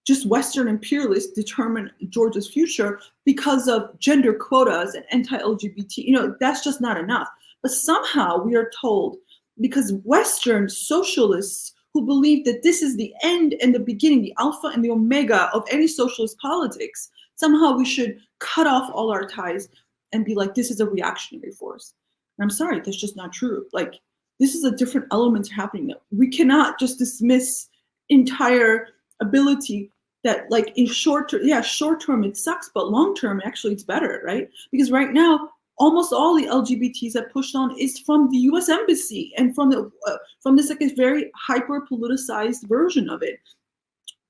just Western imperialists determine Georgia's future because of gender quotas and anti-LGBT. That's just not enough. But somehow we are told, because Western socialists who believe that this is the end and the beginning, the alpha and the omega of any socialist politics, somehow we should cut off all our ties and be like, this is a reactionary force. And I'm sorry, that's just not true. Like, this is a different element happening now. We cannot just dismiss entire ability that, like, in short term it sucks, but long term actually it's better, right? Because right now almost all the LGBTs that pushed on is from the U.S. embassy and from this like a very hyper politicized version of it,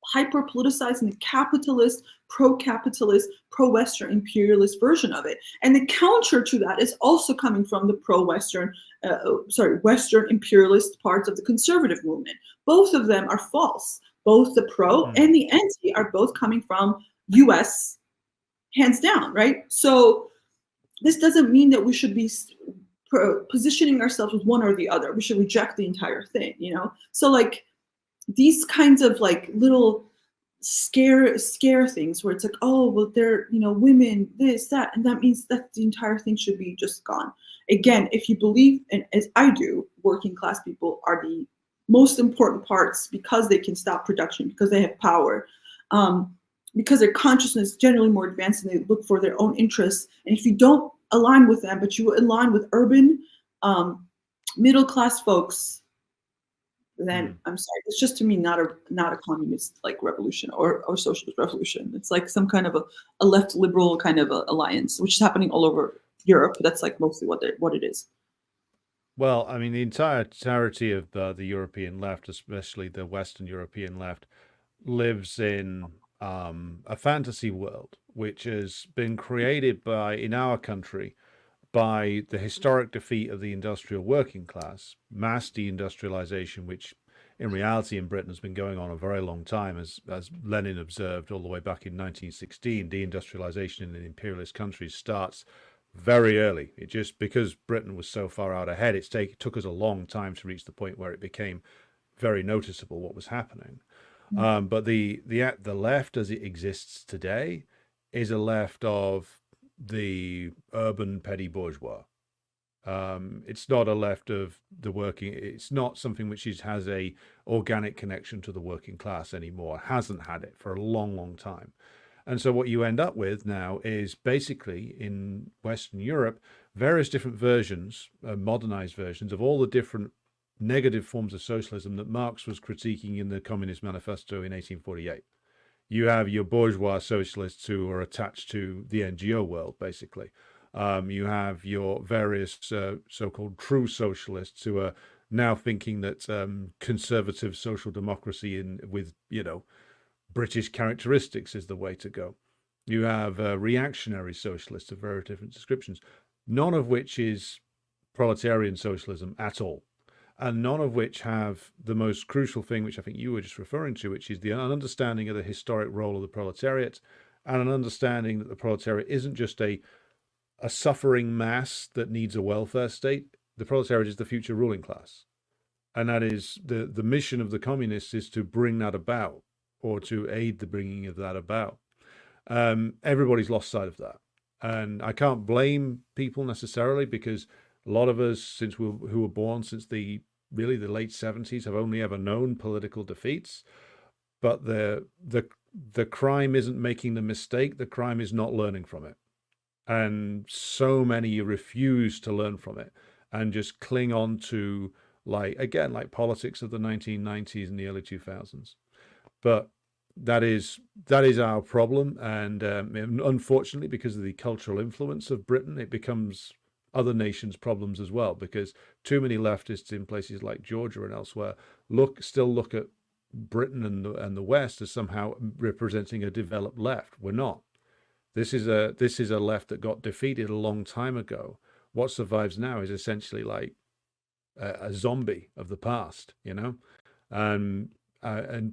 hyper politicized in the capitalist, pro-capitalist, pro-Western imperialist version of it. And the counter to that is also coming from the pro-Western, Western imperialist parts of the conservative movement. Both of them are false. Both the pro Mm. and the anti are both coming from US, hands down, right? So this doesn't mean that we should be positioning ourselves with one or the other. We should reject the entire thing, So like these kinds of like little scare things where it's like, oh well, they're women, this, that, and that means that the entire thing should be just gone. Again, if you believe, and as I do, working class people are the most important parts because they can stop production, because they have power, because their consciousness is generally more advanced and they look for their own interests. And if you don't align with them, but you align with urban middle class folks, then Mm. I'm sorry, it's just to me not a communist like revolution or socialist revolution. It's like some kind of a left liberal kind of alliance, which is happening all over Europe. That's like mostly what it is. Well, I mean, the entirety of the European left, especially the Western European left, lives in a fantasy world which has been created in our country, by the historic defeat of the industrial working class, mass deindustrialization, which in reality in Britain has been going on a very long time, as Lenin observed all the way back in 1916. Deindustrialization in imperialist countries starts very early. It just, because Britain was so far out ahead, it took us a long time to reach the point where it became very noticeable what was happening. But the left as it exists today is a left of the urban petty bourgeois. It's not a left of the working. It's not something which has a organic connection to the working class anymore. It hasn't had it for a long, long time. And so what you end up with now is basically in Western Europe, various different versions, modernized versions of all the different negative forms of socialism that Marx was critiquing in the Communist Manifesto in 1848. You have your bourgeois socialists who are attached to the NGO world, basically. You have your various so-called true socialists who are now thinking that conservative social democracy with, British characteristics is the way to go. You have reactionary socialists of very different descriptions, none of which is proletarian socialism at all, and none of which have the most crucial thing, which I think you were just referring to, which is an understanding of the historic role of the proletariat, and an understanding that the proletariat isn't just a suffering mass that needs a welfare state. The proletariat is the future ruling class. And that is the mission of the communists, is to bring that about, or to aid the bringing of that about. Everybody's lost sight of that. And I can't blame people necessarily, because a lot of us, who were born since the late 70s, have only ever known political defeats. But the crime isn't making the mistake. The crime is not learning from it. And so many refuse to learn from it and just cling on to, like politics of the 1990s and the early 2000s. But that is our problem. And unfortunately, because of the cultural influence of Britain, it becomes other nations' problems as well, because too many leftists in places like Georgia and elsewhere still look at Britain and the West as somehow representing a developed left. We're not. This is a left that got defeated a long time ago. What survives now is essentially like a zombie of the past, and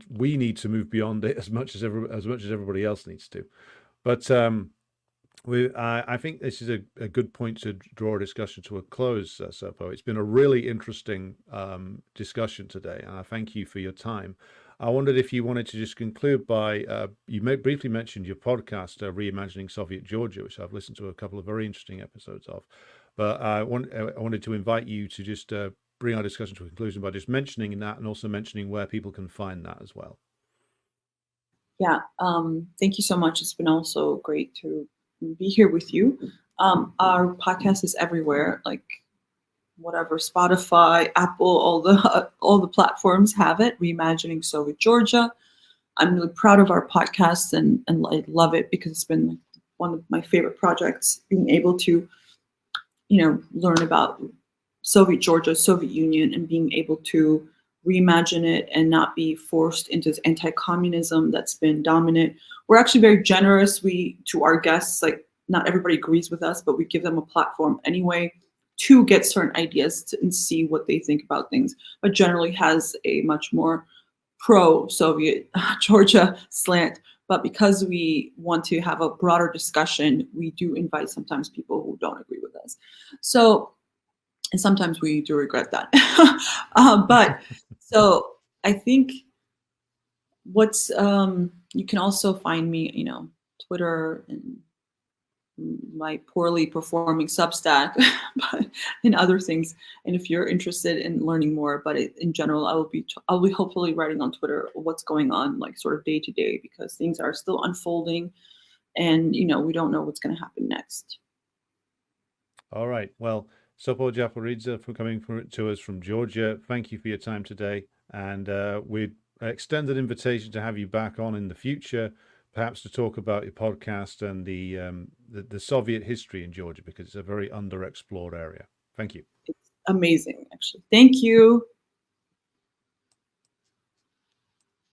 we need to move beyond it as much as everybody else needs to. But I think this is a good point to draw a discussion to a close, Sopo. It's been a really interesting discussion today, and I thank you for your time. I wondered if you wanted to just conclude by, you briefly mentioned your podcast, Reimagining Soviet Georgia, which I've listened to a couple of very interesting episodes of. But I wanted to invite you to just bring our discussion to a conclusion by just mentioning that, and also mentioning where people can find that as well. Yeah, thank you so much. It's been also great to be here with you. Our podcast is everywhere, like whatever, Spotify, Apple, all the platforms have it. Reimagining Soviet Georgia. I'm really proud of our podcast, and I love it because it's been one of my favorite projects. Being able to, learn about Soviet Georgia, Soviet Union, and being able to reimagine it and not be forced into this anti-communism that's been dominant. We're actually very generous. To our guests, like not everybody agrees with us, but we give them a platform anyway to get certain ideas and see what they think about things, but generally has a much more pro-Soviet Georgia slant. But because we want to have a broader discussion, we do invite sometimes people who don't agree with us. And sometimes we do regret that. But so I think you can also find me, Twitter and my poorly performing Substack, and other things. And if you're interested in learning more, but in general, I'll be hopefully writing on Twitter what's going on, like sort of day to day, because things are still unfolding, and we don't know what's going to happen next. All right. Well, Sopo Japaridze, for coming to us from Georgia, thank you for your time today, and we extend an invitation to have you back on in the future, perhaps to talk about your podcast and the Soviet history in Georgia, because it's a very underexplored area. Thank you. It's amazing, actually. Thank you.